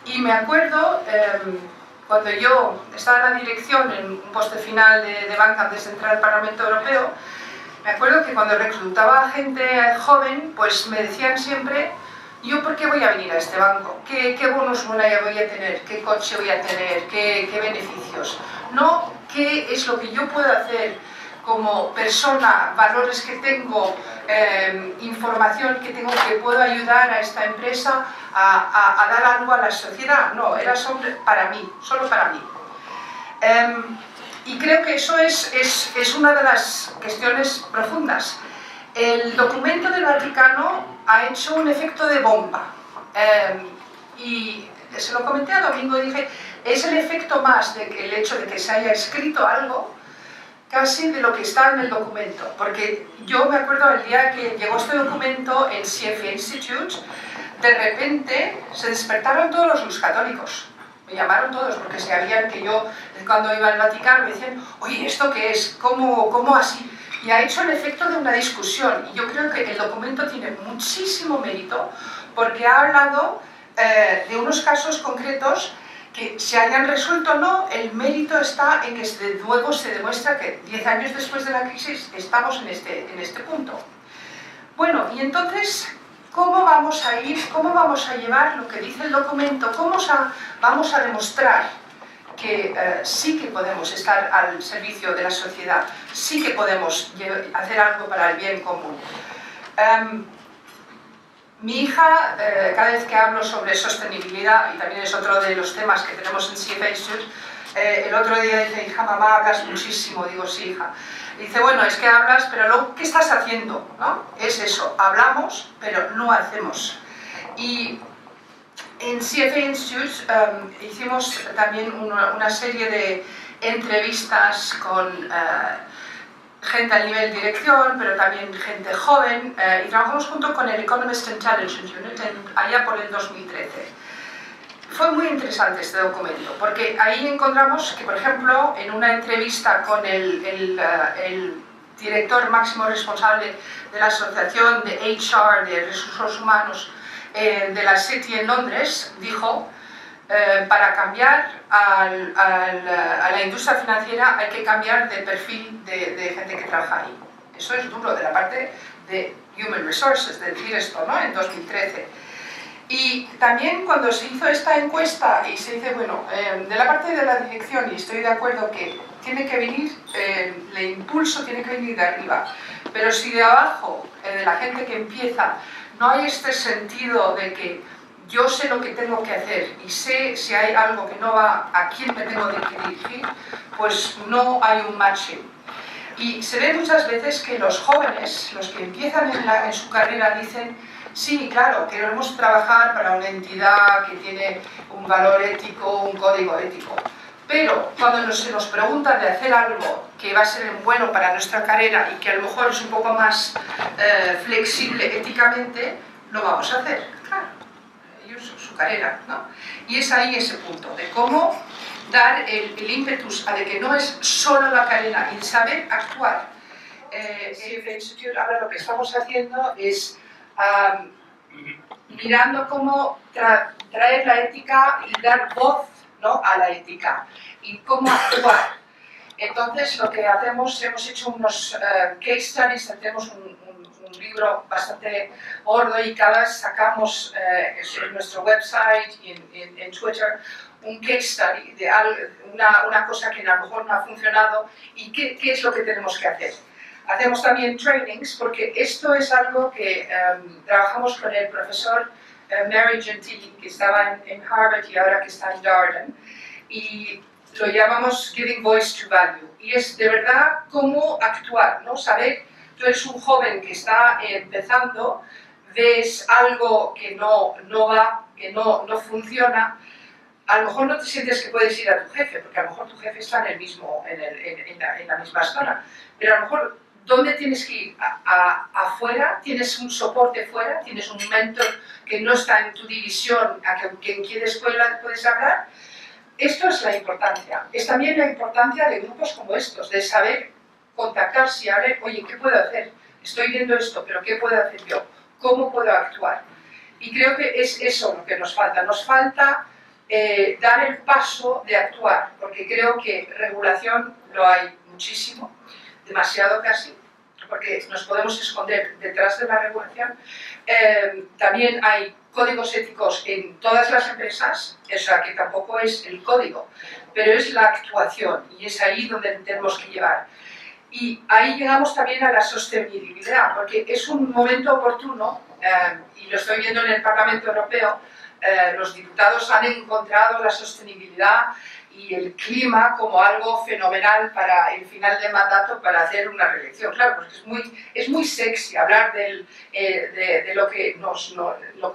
Y me acuerdo, cuando yo estaba en la dirección, en un poste final de banca antes de entrar al Parlamento Europeo, me acuerdo que cuando reclutaba a gente joven, pues me decían siempre, ¿yo por qué voy a venir a este banco? ¿Qué bonos voy a tener? ¿Qué coche voy a tener? ¿Qué beneficios? No, ¿qué es lo que yo puedo hacer como persona, valores que tengo, información que tengo que puedo ayudar a esta empresa a dar algo a la sociedad? No, era solo para mí. Y creo que eso es una de las cuestiones profundas. El documento del Vaticano ha hecho un efecto de bomba. Y se lo comenté a Domingo y dije, es el efecto más del hecho de que se haya escrito algo, casi de lo que está en el documento. Porque yo me acuerdo el día que llegó este documento en CFA Institute, de repente se despertaron todos los católicos. Me llamaron todos porque sabían que yo, cuando iba al Vaticano, me decían, oye, ¿esto qué es? ¿Cómo así? Y ha hecho el efecto de una discusión. Y yo creo que el documento tiene muchísimo mérito porque ha hablado de unos casos concretos que se hayan resuelto o no. El mérito está en que luego se demuestra que 10 años después de la crisis estamos en este punto. Bueno, y entonces, ¿cómo vamos a ir? ¿Cómo vamos a llevar lo que dice el documento? ¿Cómo vamos a demostrar que sí que podemos estar al servicio de la sociedad, sí que podemos hacer algo para el bien común? Mi hija, cada vez que hablo sobre sostenibilidad, y también es otro de los temas que tenemos en CFA Institute, el otro día dice, hija, mamá, hablas muchísimo. Digo, sí, hija. Y dice, bueno, es que hablas, pero luego, ¿qué estás haciendo? ¿No? Es eso, hablamos, pero no hacemos. Y en CFA Institute hicimos también una serie de entrevistas con gente a nivel dirección, pero también gente joven, y trabajamos junto con el Economist Intelligence Unit allá por el 2013. Fue muy interesante este documento, porque ahí encontramos que, por ejemplo, en una entrevista con el director máximo responsable de la Asociación de HR, de Recursos Humanos, de la City en Londres, dijo, para cambiar a la industria financiera hay que cambiar de perfil de gente que trabaja ahí. Eso es duro de la parte de Human Resources, de decir esto, ¿no? En 2013. Y también cuando se hizo esta encuesta y se dice, bueno, de la parte de la dirección, y estoy de acuerdo que tiene que venir, el impulso tiene que venir de arriba, pero si de abajo, de la gente que empieza, no hay este sentido de que yo sé lo que tengo que hacer y sé si hay algo que no va, a quién me tengo que dirigir, pues no hay un matching. Y se ve muchas veces que los jóvenes, los que empiezan en su carrera, dicen, sí, claro, queremos trabajar para una entidad que tiene un valor ético, un código ético. Pero cuando se nos pregunta de hacer algo que va a ser bueno para nuestra carrera y que a lo mejor es un poco más flexible éticamente, lo vamos a hacer, claro. Su carrera, ¿no? Y es ahí ese punto de cómo dar el ímpetus a de que no es solo la carrera y saber actuar. CFA Institute ahora lo que estamos haciendo es mirando cómo traer la ética y dar voz, ¿no?, a la ética y cómo actuar. Entonces lo que hacemos, hemos hecho unos case studies, tenemos un libro bastante gordo y cada vez sacamos en nuestro website y en Twitter un case study de una cosa que a lo mejor no ha funcionado y qué es lo que tenemos que hacer. Hacemos también trainings porque esto es algo que trabajamos con el profesor Mary Gentili, que estaba en Harvard y ahora que está en Darden, y lo llamamos Giving Voice to Value, y es de verdad cómo actuar, ¿no? Saber, tú eres un joven que está empezando, ves algo que no va, que no funciona, a lo mejor no te sientes que puedes ir a tu jefe, porque a lo mejor tu jefe está en la misma zona, pero a lo mejor, ¿dónde tienes que ir? Afuera, tienes un soporte fuera, tienes un mentor que no está en tu división, en qué escuela puedes hablar. Esto es la importancia. Es también la importancia de grupos como estos, de saber contactar, si a ver, oye, ¿qué puedo hacer? Estoy viendo esto, pero ¿qué puedo hacer yo? ¿Cómo puedo actuar? Y creo que es eso lo que nos falta. Nos falta dar el paso de actuar, porque creo que regulación lo hay muchísimo, demasiado casi, porque nos podemos esconder detrás de la regulación. También hay códigos éticos en todas las empresas, o sea que tampoco es el código, pero es la actuación y es ahí donde tenemos que llevar. Y ahí llegamos también a la sostenibilidad, porque es un momento oportuno, y lo estoy viendo en el Parlamento Europeo, los diputados han encontrado la sostenibilidad y el clima como algo fenomenal para el final de mandato, para hacer una reelección. Claro, porque es muy sexy hablar de lo que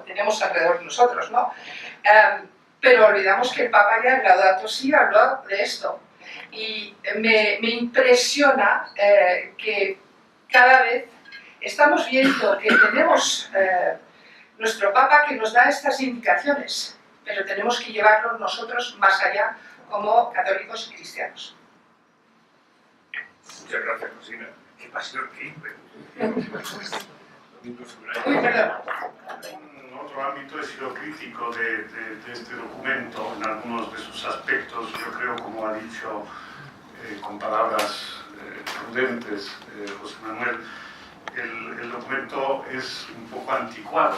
tenemos alrededor de nosotros, ¿no? Pero olvidamos que el Papa ya en Laudato Si habló de esto. Y me impresiona que cada vez estamos viendo que tenemos nuestro Papa que nos da estas indicaciones, pero tenemos que llevarlo nosotros más allá como católicos y cristianos. Muchas gracias, Rosina. Qué pasión, qué ímpetu. Uy, perdón. En otro ámbito he sido crítico de este documento en algunos de sus aspectos. Yo creo, como ha dicho con palabras prudentes José Manuel, el documento es un poco anticuado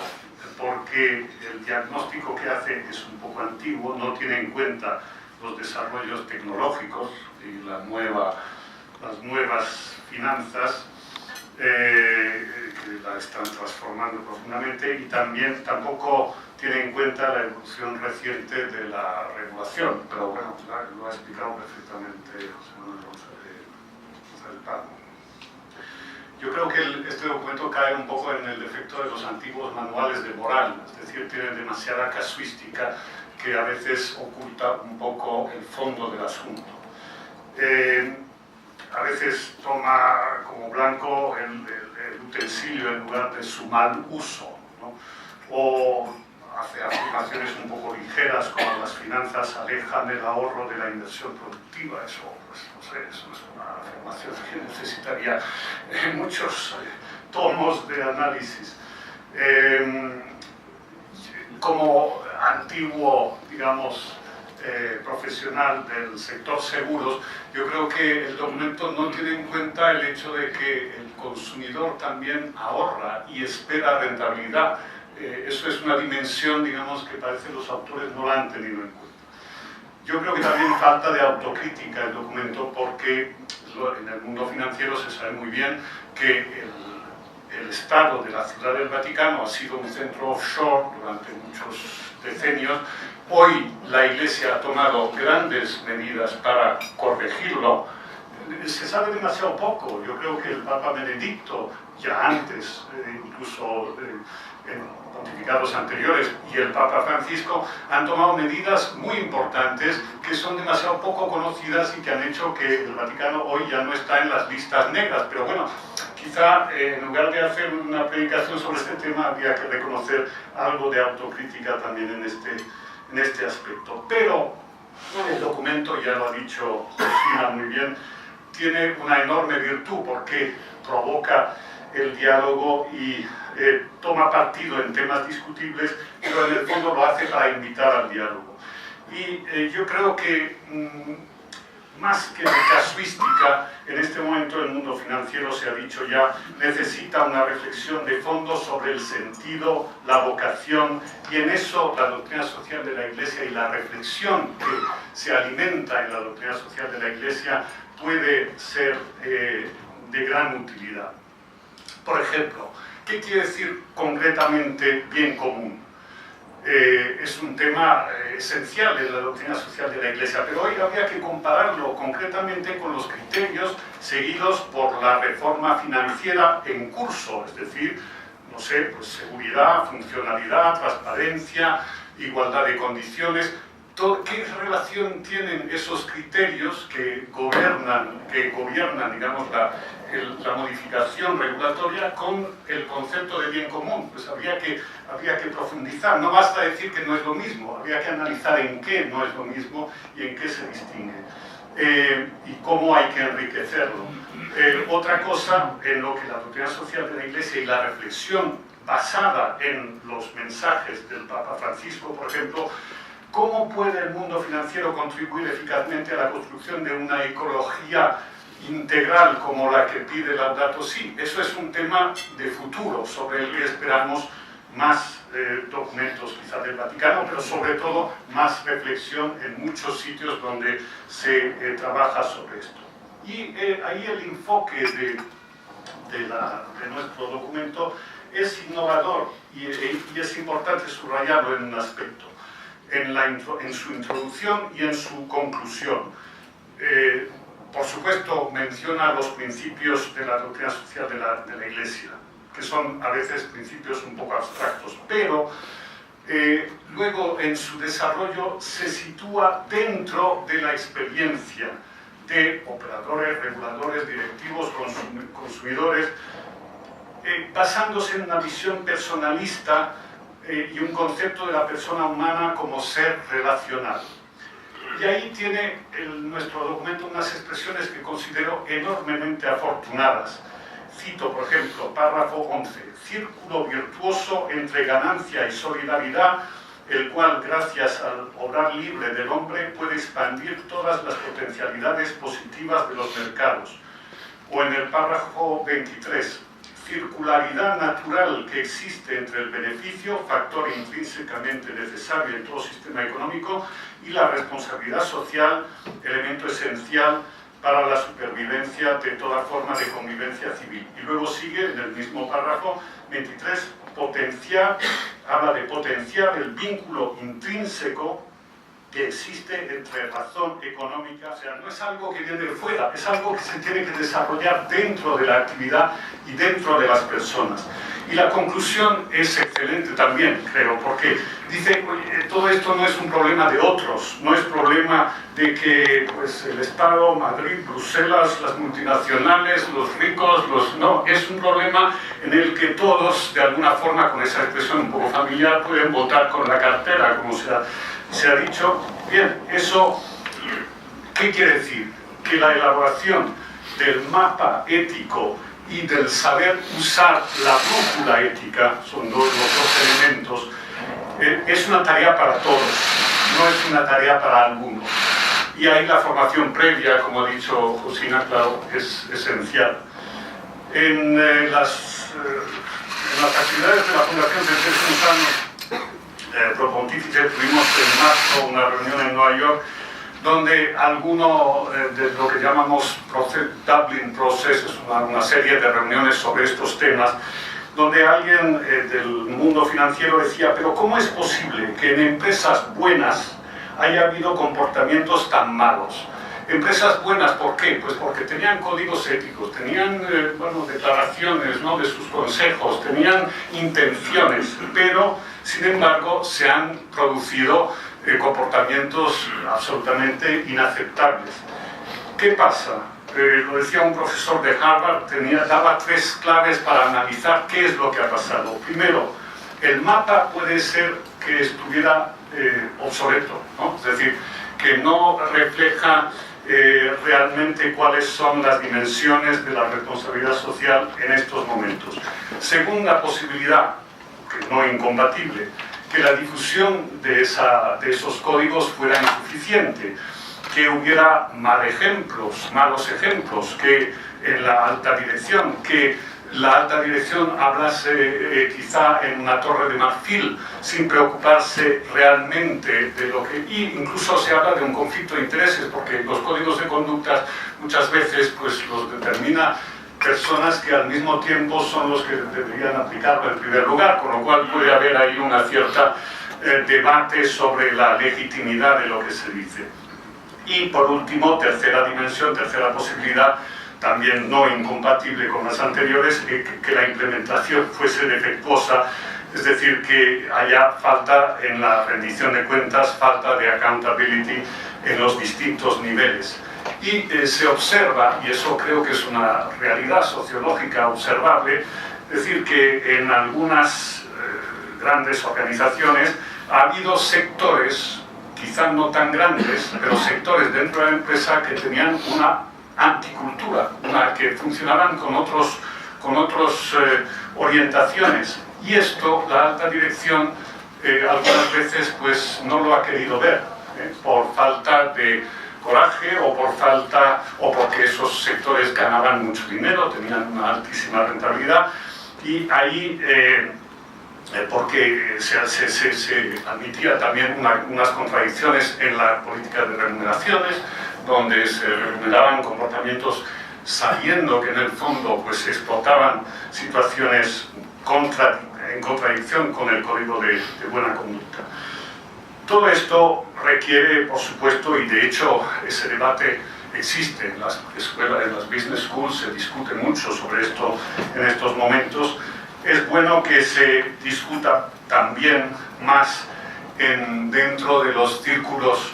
porque el diagnóstico que hace es un poco antiguo, no tiene en cuenta los desarrollos tecnológicos y las nuevas finanzas. que la están transformando profundamente, y también tampoco tiene en cuenta la evolución reciente de la regulación, pero bueno, lo ha explicado perfectamente José Manuel González Palma. Yo creo que este documento cae un poco en el defecto de los antiguos manuales de moral, es decir, tiene demasiada casuística que a veces oculta un poco el fondo del asunto. A veces toma como blanco el utensilio en lugar de su mal uso, ¿no? O hace afirmaciones un poco ligeras como las finanzas alejan el ahorro de la inversión productiva. Eso, pues, no sé, eso es una afirmación que necesitaría muchos tomos de análisis. Como antiguo, digamos, profesional del sector seguros, yo creo que el documento no tiene en cuenta el hecho de que el consumidor también ahorra y espera rentabilidad. Eso es una dimensión, digamos, que parece que los autores no la han tenido en cuenta. Yo creo que también falta de autocrítica el documento, porque en el mundo financiero se sabe muy bien que el Estado de la Ciudad del Vaticano ha sido un centro offshore durante muchos decenios. Hoy la Iglesia ha tomado grandes medidas para corregirlo. Se sabe demasiado poco. Yo creo que el Papa Benedicto, ya antes, incluso en pontificados anteriores, y el Papa Francisco han tomado medidas muy importantes que son demasiado poco conocidas y que han hecho que el Vaticano hoy ya no está en las listas negras. Pero bueno, quizá en lugar de hacer una predicación sobre este tema, habría que reconocer algo de autocrítica también en este aspecto. Pero el documento, ya lo ha dicho Cristina muy bien, tiene una enorme virtud porque provoca el diálogo y toma partido en temas discutibles, pero en el fondo lo hace para invitar al diálogo. Y yo creo que más que de casuística, en este momento el mundo financiero, se ha dicho ya, necesita una reflexión de fondo sobre el sentido, la vocación, y en eso la doctrina social de la Iglesia y la reflexión que se alimenta en la doctrina social de la Iglesia puede ser de gran utilidad. Por ejemplo, ¿qué quiere decir concretamente bien común? Es un tema esencial en la doctrina social de la Iglesia, pero hoy habría que compararlo concretamente con los criterios seguidos por la reforma financiera en curso, es decir, no sé, pues seguridad, funcionalidad, transparencia, igualdad de condiciones. ¿Qué relación tienen esos criterios que gobiernan, digamos, la modificación regulatoria con el concepto de bien común? Pues habría que profundizar. No basta decir que no es lo mismo, habría que analizar en qué no es lo mismo y en qué se distingue. Y cómo hay que enriquecerlo. Otra cosa en lo que la doctrina social de la Iglesia y la reflexión basada en los mensajes del Papa Francisco, por ejemplo, ¿cómo puede el mundo financiero contribuir eficazmente a la construcción de una ecología integral como la que pide Laudato Si? Eso es un tema de futuro, sobre el que esperamos más documentos quizás del Vaticano, pero sobre todo más reflexión en muchos sitios donde se trabaja sobre esto. Y ahí el enfoque de nuestro documento es innovador y es importante subrayarlo en un aspecto. En su introducción y en su conclusión. Por supuesto, menciona los principios de la doctrina social de la Iglesia, que son a veces principios un poco abstractos, pero luego en su desarrollo se sitúa dentro de la experiencia de operadores, reguladores, directivos, consumidores, basándose en una visión personalista y un concepto de la persona humana como ser relacional. Y ahí tiene nuestro documento unas expresiones que considero enormemente afortunadas. Cito, por ejemplo, párrafo 11, círculo virtuoso entre ganancia y solidaridad, el cual, gracias al obrar libre del hombre, puede expandir todas las potencialidades positivas de los mercados. O en el párrafo 23, circularidad natural que existe entre el beneficio, factor intrínsecamente necesario en todo sistema económico, y la responsabilidad social, elemento esencial para la supervivencia de toda forma de convivencia civil. Y luego sigue en el mismo párrafo 23, habla de potenciar el vínculo intrínseco que existe entre razón económica. O sea, no es algo que viene de fuera, es algo que se tiene que desarrollar dentro de la actividad y dentro de las personas. Y la conclusión es excelente también, creo, porque dice, todo esto no es un problema de otros, no es problema de que pues, el Estado, Madrid, Bruselas, las multinacionales, los ricos, no, es un problema en el que todos, de alguna forma, con esa expresión un poco familiar, pueden votar con la cartera, como se ha dicho. Bien, eso, ¿qué quiere decir? Que la elaboración del mapa ético y del saber usar la brújula ética, son los dos elementos, es una tarea para todos, no es una tarea para algunos. Y ahí la formación previa, como ha dicho Josina, claro, es esencial. En las actividades de la Fundación Pro Pontifice tuvimos en marzo una reunión en Nueva York donde alguno de lo que llamamos Dublin Process, es una serie de reuniones sobre estos temas, donde alguien del mundo financiero decía, pero ¿cómo es posible que en empresas buenas haya habido comportamientos tan malos? Empresas buenas, ¿por qué? Pues porque tenían códigos éticos, tenían declaraciones, ¿no?, de sus consejos, tenían intenciones, pero sin embargo se han producido comportamientos absolutamente inaceptables. ¿Qué pasa? Lo decía un profesor de Harvard, daba 3 claves para analizar qué es lo que ha pasado. Primero, el mapa puede ser que estuviera obsoleto, ¿no? Es decir, que no refleja realmente cuáles son las dimensiones de la responsabilidad social en estos momentos. Segunda posibilidad, que no incompatible, que la difusión de esos códigos fuera insuficiente, que hubiera malos ejemplos, que en la alta dirección, que la alta dirección hablase quizá en una torre de marfil sin preocuparse realmente de lo que... Y incluso se habla de un conflicto de intereses, porque los códigos de conducta muchas veces pues, los determina personas que al mismo tiempo son los que deberían aplicarlo en primer lugar, con lo cual puede haber ahí una cierta debate sobre la legitimidad de lo que se dice. Y por último, tercera dimensión, tercera posibilidad, también no incompatible con las anteriores, que la implementación fuese defectuosa, es decir, que haya falta en la rendición de cuentas, falta de accountability en los distintos niveles. Y se observa, y eso creo que es una realidad sociológica observable, es decir, que en algunas grandes organizaciones ha habido sectores, quizás no tan grandes, pero sectores dentro de la empresa que tenían una anticultura, que funcionaban con otras orientaciones. Y esto la alta dirección algunas veces pues, no lo ha querido ver, por falta de coraje o porque esos sectores ganaban mucho dinero, tenían una altísima rentabilidad, y ahí porque se admitía también unas contradicciones en la política de remuneraciones, donde se remuneraban comportamientos sabiendo que en el fondo pues, explotaban situaciones en contradicción con el código de buena conducta. Todo esto requiere, por supuesto, y de hecho ese debate existe en las escuelas, en las business schools, se discute mucho sobre esto en estos momentos. Es bueno que se discuta también más dentro de los círculos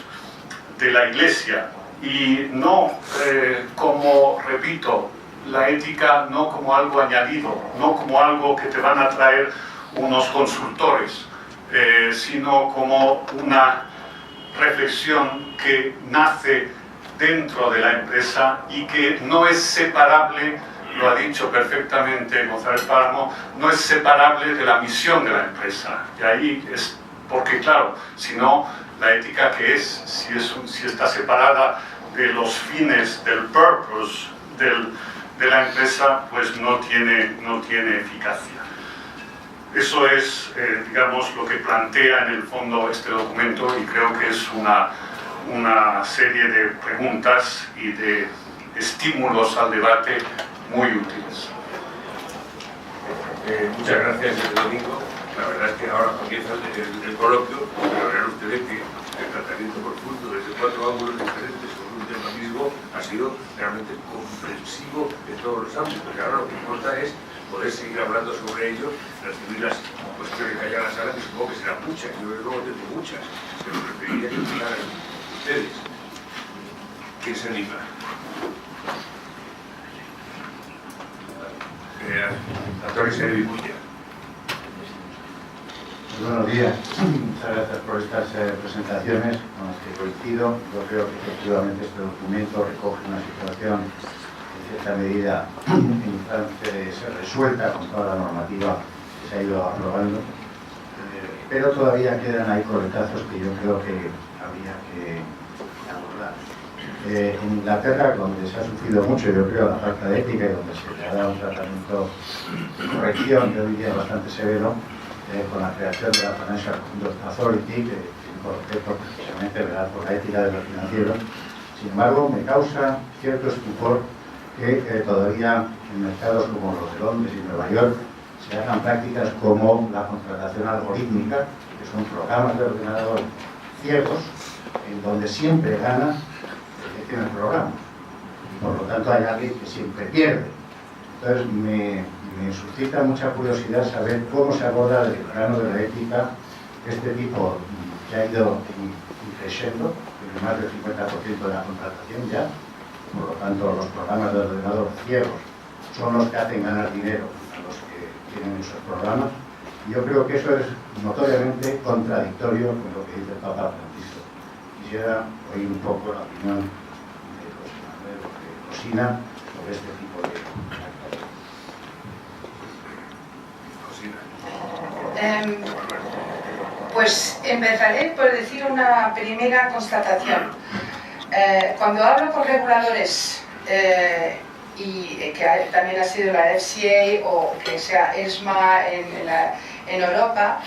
de la Iglesia y no como, repito, la ética no como algo añadido, no como algo que te van a traer unos consultores, sino como una reflexión que nace dentro de la empresa y que no es separable, lo ha dicho perfectamente González Páramo, no es separable de la misión de la empresa. Y ahí es, porque claro, si no, la ética que es, si está separada de los fines, del purpose de la empresa, pues no tiene eficacia. Eso es, digamos, lo que plantea en el fondo este documento y creo que es una serie de preguntas y de estímulos al debate muy útiles. Muchas gracias, Domingo. La verdad es que ahora comienza el coloquio, pero verán ustedes que el tratamiento profundo desde 4 ángulos diferentes sobre un tema mismo ha sido realmente comprensivo de todos los ámbitos. Y ahora lo que importa es poder seguir hablando sobre ello, recibir las cuestiones que haya en la sala, que supongo que serán muchas. Yo luego tengo muchas, pero preferiría que empezaran ustedes. ¿Quién se anima? Antonio Sevibulla. Buenos días, muchas gracias por estas presentaciones con las que coincido. Yo creo que efectivamente este documento recoge una situación en cierta medida en trance ser resuelta con toda la normativa que se ha ido aprobando, pero todavía quedan ahí coletazos que yo creo que habría que abordar. En Inglaterra, donde se ha sufrido mucho, yo creo, la falta de ética y donde se le ha dado un tratamiento de corrección, yo diría bastante severo, con la creación de la Financial Conduct Authority, que tiene por objeto precisamente velar por la ética de los financieros. Sin embargo, me causa cierto estupor que todavía en mercados como los de Londres y Nueva York se hagan prácticas como la contratación algorítmica, que son programas de ordenador ciegos, en donde siempre gana el que tiene el programa. Y por lo tanto hay alguien que siempre pierde. Entonces me suscita mucha curiosidad saber cómo se aborda desde el plano de la ética este tipo que ha ido creciendo, en más del 50% de la contratación ya. Por lo tanto, los programas de ordenador ciegos son los que hacen ganar dinero a los que tienen esos programas. Y yo creo que eso es notoriamente contradictorio con lo que dice el Papa Francisco. Quisiera oír un poco la opinión de José Manuel o de Cosina sobre este tipo de Pues empezaré por decir una primera constatación. Cuando hablo con reguladores, y que también ha sido la FCA o que sea ESMA en Europa,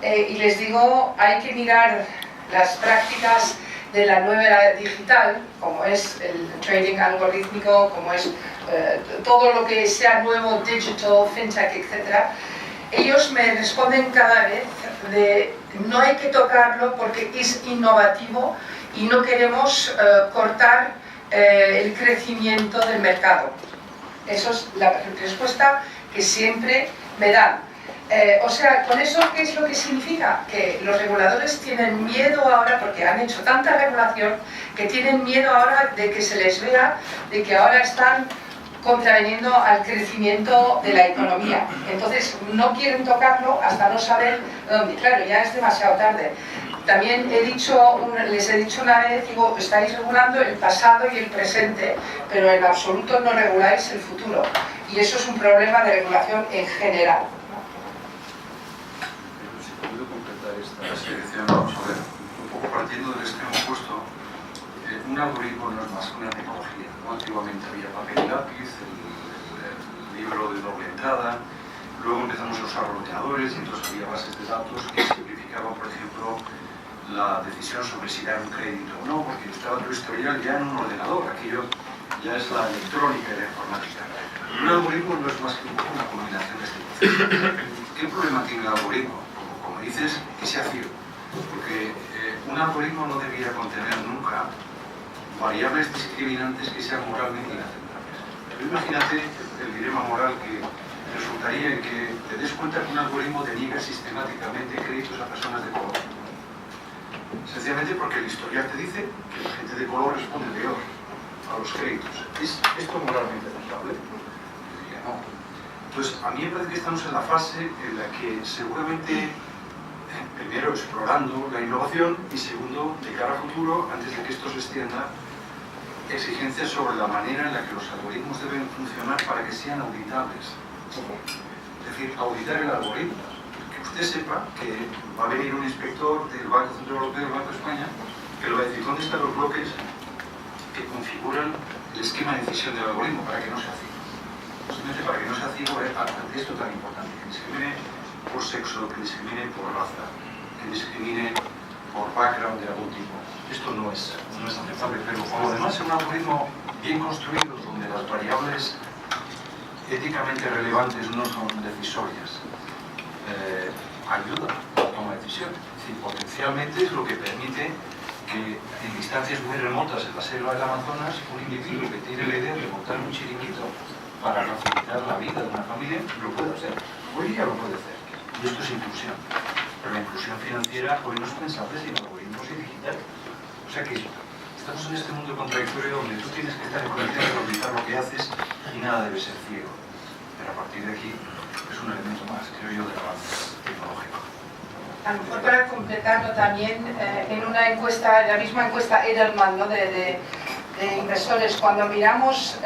y les digo, hay que mirar las prácticas de la nueva era digital, como es el trading algorítmico, como es todo lo que sea nuevo, digital, fintech, etc. Ellos me responden cada vez de no hay que tocarlo porque es innovativo y no queremos cortar el crecimiento del mercado. Esa es la respuesta que siempre me dan. O sea, ¿con eso qué es lo que significa? Que los reguladores tienen miedo ahora, porque han hecho tanta regulación, que tienen miedo ahora de que se les vea, de que ahora están contraveniendo al crecimiento de la economía. Entonces no quieren tocarlo hasta no saber dónde. Claro, ya es demasiado tarde. También les he dicho una vez, digo, estáis regulando el pasado y el presente, pero en absoluto no reguláis el futuro. Y eso es un problema de regulación en general. Si puedo completar esta selección, vamos a ver, un poco partiendo del extremo opuesto, un algoritmo no es más que una tecnología, ¿no? Antiguamente había papel y lápiz, el libro de doble entrada, luego empezamos a usar ordenadores y entonces había bases de datos que simplificaban, por ejemplo, la decisión sobre si dar un crédito o no, porque estaba tu historial ya en un ordenador, aquello ya es la electrónica y la informática. Un algoritmo no es más que una combinación de este proceso. ¿Qué problema tiene el algoritmo? Como dices, que sea ciego, porque un algoritmo no debiera contener nunca variables discriminantes que sean moralmente inaceptables. Pero imagínate el dilema moral que resultaría en que te des cuenta que un algoritmo deniega sistemáticamente créditos a personas de color. Sencillamente porque el historial te dice que la gente de color responde peor a los créditos. ¿Es esto moralmente aceptable? Diría no. Entonces, a mí me parece que estamos en la fase en la que seguramente, primero explorando la innovación y segundo, de cara a futuro, antes de que esto se extienda, exigencias sobre la manera en la que los algoritmos deben funcionar para que sean auditables. Es decir, auditar el algoritmo. Que usted sepa que va a venir un inspector del Banco Central Europeo y del Banco de España que le va a decir dónde están los bloques que configuran el esquema de decisión del algoritmo para que no sea ciego. Simplemente para que no sea ciego ante esto tan importante, que discrimine por sexo, que discrimine por raza, que discrimine por background de algún tipo. Esto no es aceptable, pero como además es un algoritmo bien construidos, donde las variables éticamente relevantes no son decisorias, ayuda a la toma de decisiones. Es decir, potencialmente es lo que permite que en distancias muy remotas en la selva del Amazonas, un individuo que tiene la idea de montar un chiringuito para facilitar la vida de una familia, lo puede hacer. Hoy día lo puede hacer. Y esto es inclusión. Pero la inclusión financiera hoy no es pensable sin algoritmos y digital. O sea que estamos en este mundo contradictorio donde tú tienes que estar en condiciones de auditar lo que haces y nada debe ser ciego. Pero a partir de aquí es un elemento más, creo yo, del avance tecnológico. A lo mejor para completarlo también, en una encuesta, la misma encuesta Edelman, ¿no? de inversores, cuando miramos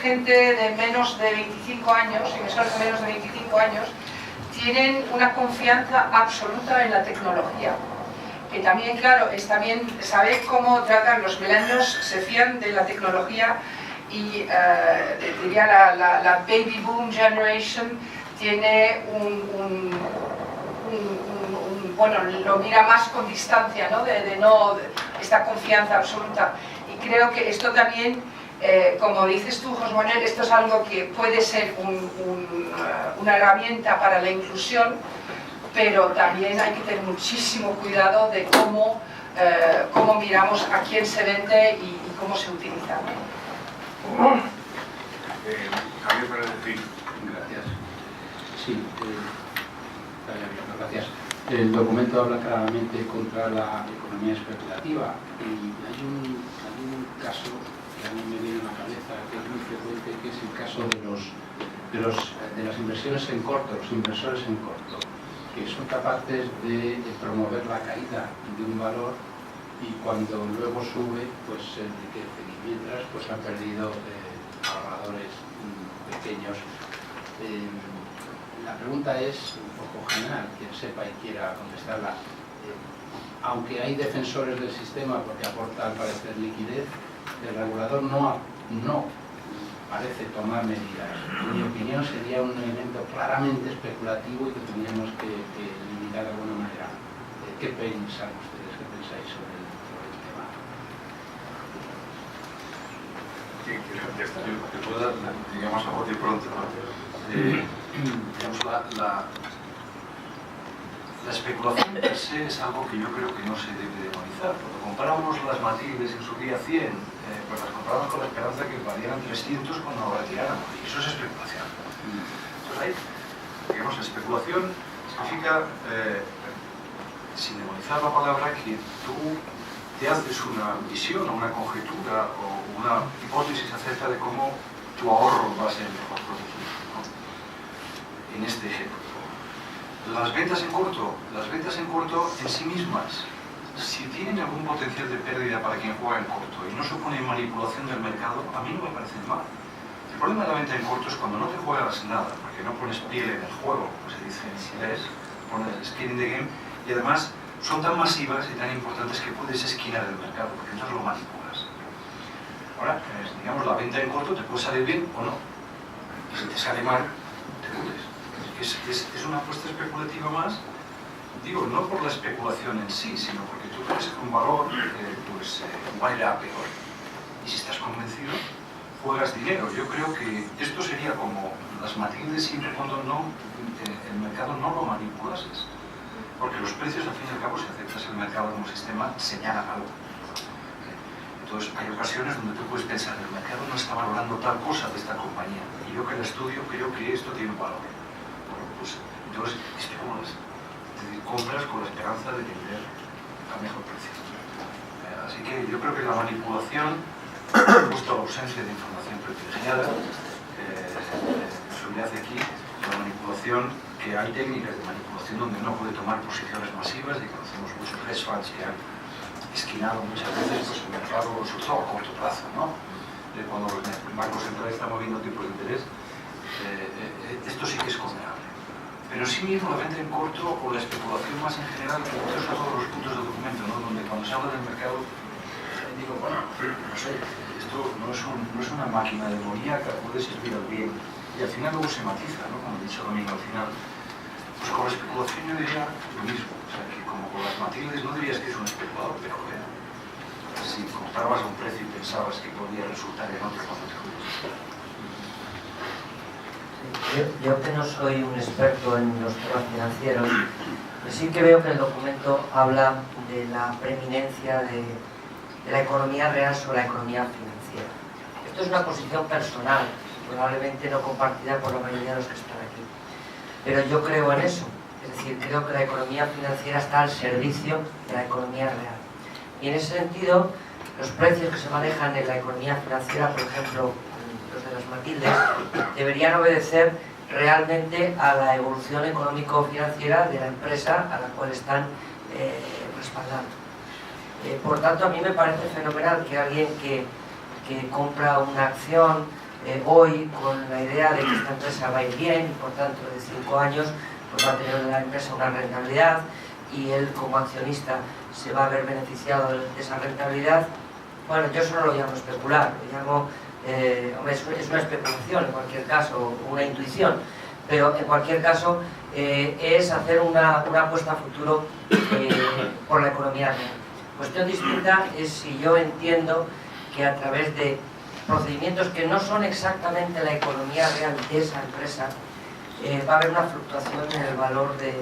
gente de menos de 25 años, inversores de menos de 25 años, tienen una confianza absoluta en la tecnología. Que también, claro, es también saber cómo tratan los millennials, se fían de la tecnología y diría la baby boom generation tiene bueno, lo mira más con distancia, ¿no? Esta confianza absoluta. Y creo que esto también, como dices tú, José Manuel, esto es algo que puede ser una herramienta para la inclusión, pero también hay que tener muchísimo cuidado de cómo miramos a quién se vende y cómo se utiliza. Javier Pérez de Fin. Gracias. Sí, gracias. El documento habla claramente contra la economía especulativa y hay un caso que a mí me viene a la cabeza que es muy frecuente, que es el caso de las inversiones en corto, los inversores en corto, que son capaces de promover la caída de un valor y cuando luego sube, pues se enriquecen y mientras pues han perdido ahorradores pequeños. La pregunta es un poco general, quien sepa y quiera contestarla. Aunque hay defensores del sistema porque aporta al parecer liquidez, el regulador no parece tomar medidas. En mi opinión sería un elemento claramente especulativo y que tendríamos que limitar de alguna manera. ¿Qué piensan ustedes? ¿Qué pensáis sobre el tema? Yo puedo dar, digamos, a bote pronto, ¿no? Digamos, la especulación per se es algo que yo creo que no se debe demonizar. Cuando compramos las Matildes en su día 100, pues las compramos con la esperanza que valieran 300 cuando lo retiraran. Y eso es especulación. Entonces ahí, digamos, especulación significa, sin demonizar la palabra, que tú te haces una visión o una conjetura o una hipótesis acerca de cómo tu ahorro va a ser mejor protegido, ¿no? En este ejemplo. Las ventas en corto en sí mismas, si tienen algún potencial de pérdida para quien juega en corto y no supone manipulación del mercado, a mí no me parecen mal. El problema de la venta en corto es cuando no te juegas nada, porque no pones piel en el juego, como se dice en inglés, pones skin in the game, y además son tan masivas y tan importantes que puedes esquinar el mercado, porque entonces lo manipulas. Ahora, digamos, la venta en corto te puede salir bien o no, y si te sale mal, te hundes. Es una apuesta especulativa más, digo, no por la especulación en sí, sino porque tú crees que un valor va a ir a peor. Y si estás convencido, juegas dinero. Yo creo que esto sería como las Matildes siempre cuando el mercado no lo manipulases. Porque los precios, al fin y al cabo, si aceptas el mercado como sistema, señalan algo. Entonces, hay ocasiones donde tú puedes pensar que el mercado no está valorando tal cosa de esta compañía. Y yo que la estudio creo que esto tiene un valor. Pues, entonces especulas, es decir, compras con la esperanza de vender a mejor precio. Así que yo creo que la manipulación, justo la ausencia de información privilegiada, subyace aquí, la manipulación, que hay técnicas de manipulación donde uno puede tomar posiciones masivas y conocemos muchos hedge funds que han esquinado muchas veces pues, el mercado, sobre todo a corto plazo, ¿no? Cuando el Banco Central está moviendo tipos de interés, esto sí que es condenable. Pero sí mismo la venta en corto o la especulación más en general, que estos son todos los puntos del documento, ¿no? Donde cuando se habla del mercado, digo, bueno, no sé, esto no es una máquina demoníaca, puede servir al bien. Y al final luego se matiza, ¿no? Como he dicho Domingo, al final, pues con la especulación yo diría lo mismo. O sea, que como con las Matildes no dirías que es un especulador, pero si comprabas a un precio y pensabas que podía resultar en otro momento. Yo que no soy un experto en los temas financieros, sí que veo que el documento habla de la preeminencia de la economía real sobre la economía financiera. Esto es una posición personal, probablemente no compartida por la mayoría de los que están aquí, pero yo creo en eso. Es decir, creo que la economía financiera está al servicio de la economía real. Y en ese sentido, los precios que se manejan en la economía financiera, por ejemplo, los de las Matildes, deberían obedecer realmente a la evolución económico-financiera de la empresa a la cual están respaldando. Por tanto, a mí me parece fenomenal que alguien que compra una acción hoy con la idea de que esta empresa va a ir bien y por tanto de 5 años pues va a tener la empresa una rentabilidad y él como accionista se va a ver beneficiado de esa rentabilidad. Bueno, yo eso no lo llamo especular, lo llamo, hombre, es una especulación en cualquier caso, una intuición, pero en cualquier caso es hacer una apuesta a futuro por la economía real. Cuestión distinta es si yo entiendo que a través de procedimientos que no son exactamente la economía real de esa empresa, va a haber una fluctuación en el valor de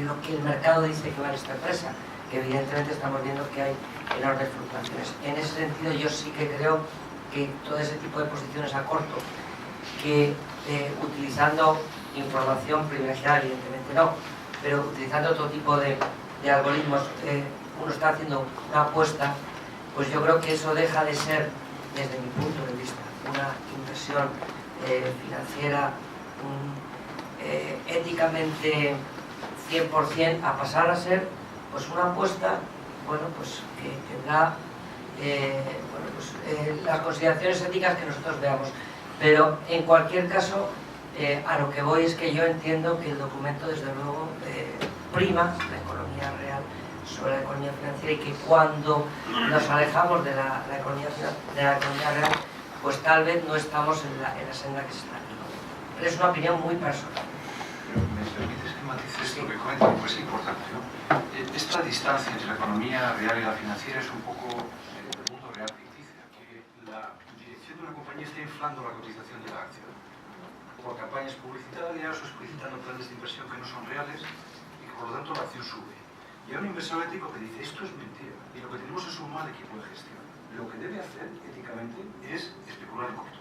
lo que el mercado dice que vale esta empresa, que evidentemente estamos viendo que hay enormes fluctuaciones. En ese sentido yo sí que creo que todo ese tipo de posiciones a corto, que utilizando información privilegiada, evidentemente no, pero utilizando otro tipo de algoritmos, uno está haciendo una apuesta, pues yo creo que eso deja de ser, desde mi punto de vista, una inversión financiera éticamente 100% a pasar a ser pues una apuesta, bueno, pues que tendrá las consideraciones éticas que nosotros veamos. Pero en cualquier caso, a lo que voy es que yo entiendo que el documento desde luego prima la economía real sobre la economía financiera y que cuando nos alejamos de la economía real, pues tal vez no estamos en la senda que se está aquí. Pero es una opinión muy personal. Pero me permites que matices esto que comento, pues es importante, ¿no? Esta distancia entre la economía real y la financiera es un poco el mundo real ficticia, que la dirección de una compañía está inflando la cotización de la acción por campañas publicitarias o explicitando planes de inversión que no son reales y que por lo tanto la acción sube. Y hay un inversor ético que dice esto es mentira y lo que tenemos es un mal equipo de gestión. Lo que debe hacer éticamente es especular en corto,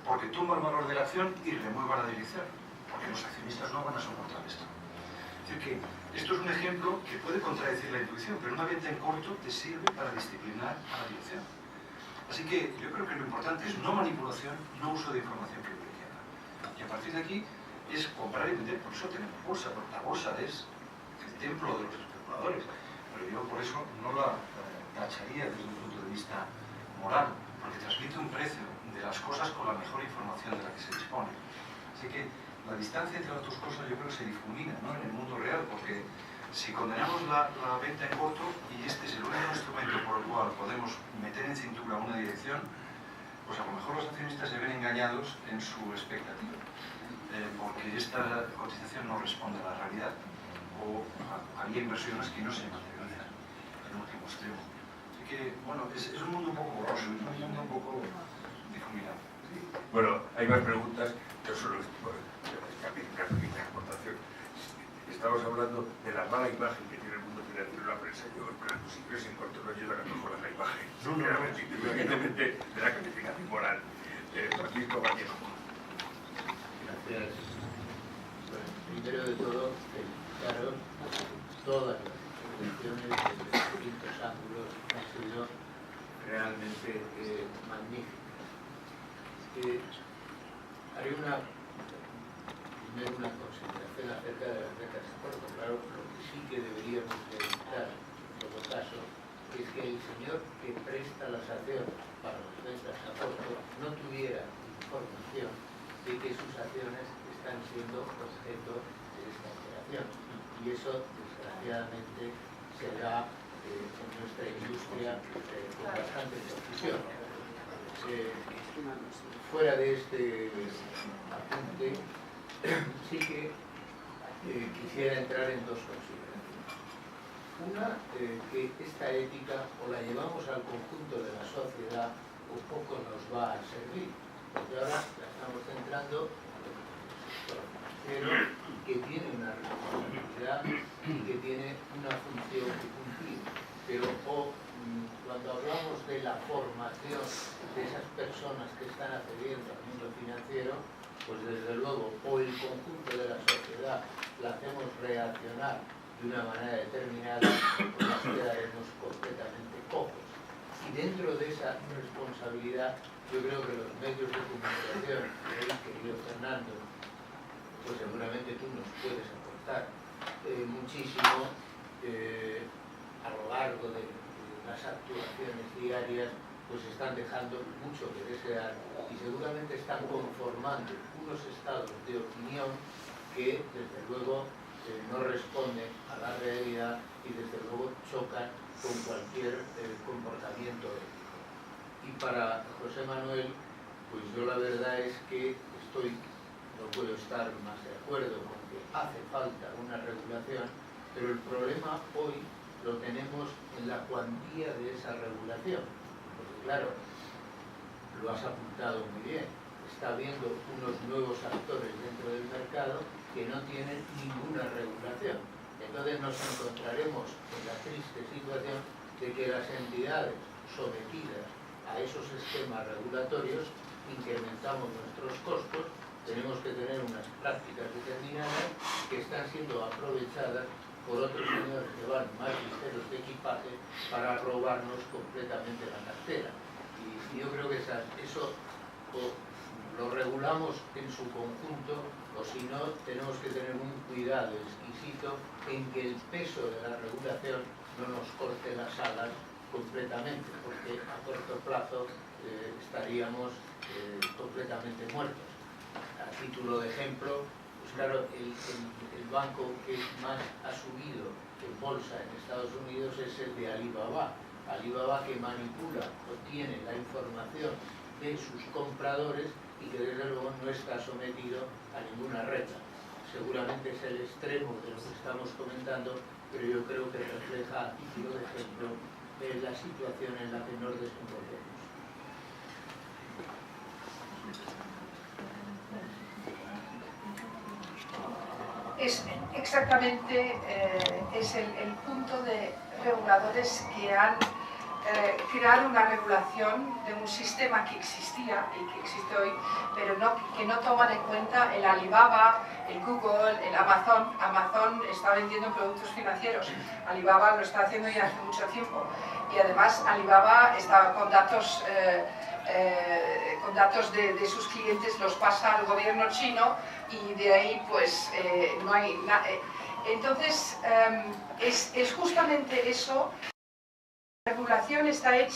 porque tumba el valor de la acción y remueva la dirección, porque los accionistas no van a soportar esto. Es decir, que esto es un ejemplo que puede contradecir la intuición, pero una venta en corto te sirve para disciplinar a la dirección. Así que yo creo que lo importante es no manipulación, no uso de información privilegiada. Y a partir de aquí es comprar y vender, por eso tenemos bolsa, porque la bolsa es el templo de los especuladores. Pero yo por eso no la tacharía desde un punto de vista moral, porque transmite un precio de las cosas con la mejor información de la que se dispone. Así que la distancia entre las dos cosas yo creo que se difumina, ¿no?, en el mundo real, porque si condenamos la venta en corto y este es el único instrumento por el cual podemos meter en cintura una dirección, pues a lo mejor los accionistas se ven engañados en su expectativa, porque esta cotización no responde a la realidad, o había inversiones que no se materializan en último extremo. Así que, bueno, es un mundo un poco borroso, es un mundo un poco difuminado. Sí. Bueno, hay más preguntas, yo solo una pequeña aportación. Estamos hablando de la mala imagen que tiene el mundo financiero en la prensa. Yo creo que los ingresos en corto no ayudan a mejorar la imagen, independientemente de la calificación moral. Francisco Vallejo. Gracias. Bueno, primero de todo, felicitar todas las intervenciones desde distintos ángulos han sido realmente magníficas. Haré primero una consideración acerca de las becas de corto. Claro, lo que sí que deberíamos evitar, en todo caso, es que el señor que presta las acciones para las ventas a corto no tuviera información de que sus acciones están siendo objeto de esta operación. Y eso, desgraciadamente, se da en nuestra industria con bastante confusión. Fuera de este apunte, sí que quisiera entrar en dos consideraciones. Una, que esta ética o la llevamos al conjunto de la sociedad o poco nos va a servir, porque ahora la estamos centrando pero que tiene una responsabilidad y que tiene una función que cumplir. Pero cuando hablamos de la formación de esas personas que están accediendo al mundo financiero, pues desde luego o el conjunto de la sociedad la hacemos reaccionar de una manera determinada o nos quedaremos completamente cojos. Y dentro de esa responsabilidad yo creo que los medios de comunicación, querido Fernando, pues seguramente tú nos puedes aportar muchísimo a lo largo de las actuaciones diarias, pues están dejando mucho que desear y seguramente están conformando unos estados de opinión que desde luego no responden a la realidad y desde luego chocan con cualquier comportamiento ético. Y para José Manuel, pues yo la verdad es que no puedo estar más de acuerdo con que hace falta una regulación, pero el problema hoy lo tenemos en la cuantía de esa regulación. Porque claro, lo has apuntado muy bien, está habiendo unos nuevos actores dentro del mercado que no tienen ninguna regulación. Entonces nos encontraremos en la triste situación de que las entidades sometidas a esos esquemas regulatorios incrementamos nuestros costos, tenemos que tener unas prácticas determinadas que están siendo aprovechadas por otros señores que van más ligeros de equipaje para robarnos completamente la cartera. Y yo creo que eso lo regulamos en su conjunto, o si no, tenemos que tener un cuidado exquisito en que el peso de la regulación no nos corte las alas completamente, porque a corto plazo estaríamos completamente muertos. A título de ejemplo, pues claro, el banco que más ha subido en bolsa en Estados Unidos es el de Alibaba. Alibaba, que manipula o tiene la información de sus compradores y que desde luego no está sometido a ninguna regla. Seguramente es el extremo de lo que estamos comentando, pero yo creo que refleja a título de ejemplo la situación en la que nos desenvolvemos. Es exactamente es el punto de reguladores que han creado una regulación de un sistema que existía y que existe hoy, pero que no toman en cuenta el Alibaba, el Google, el Amazon. Amazon está vendiendo productos financieros, Alibaba lo está haciendo ya hace mucho tiempo, y además Alibaba está con datos de sus clientes, los pasa al gobierno chino y de ahí pues no hay nada. Entonces es justamente eso. La regulación está hecha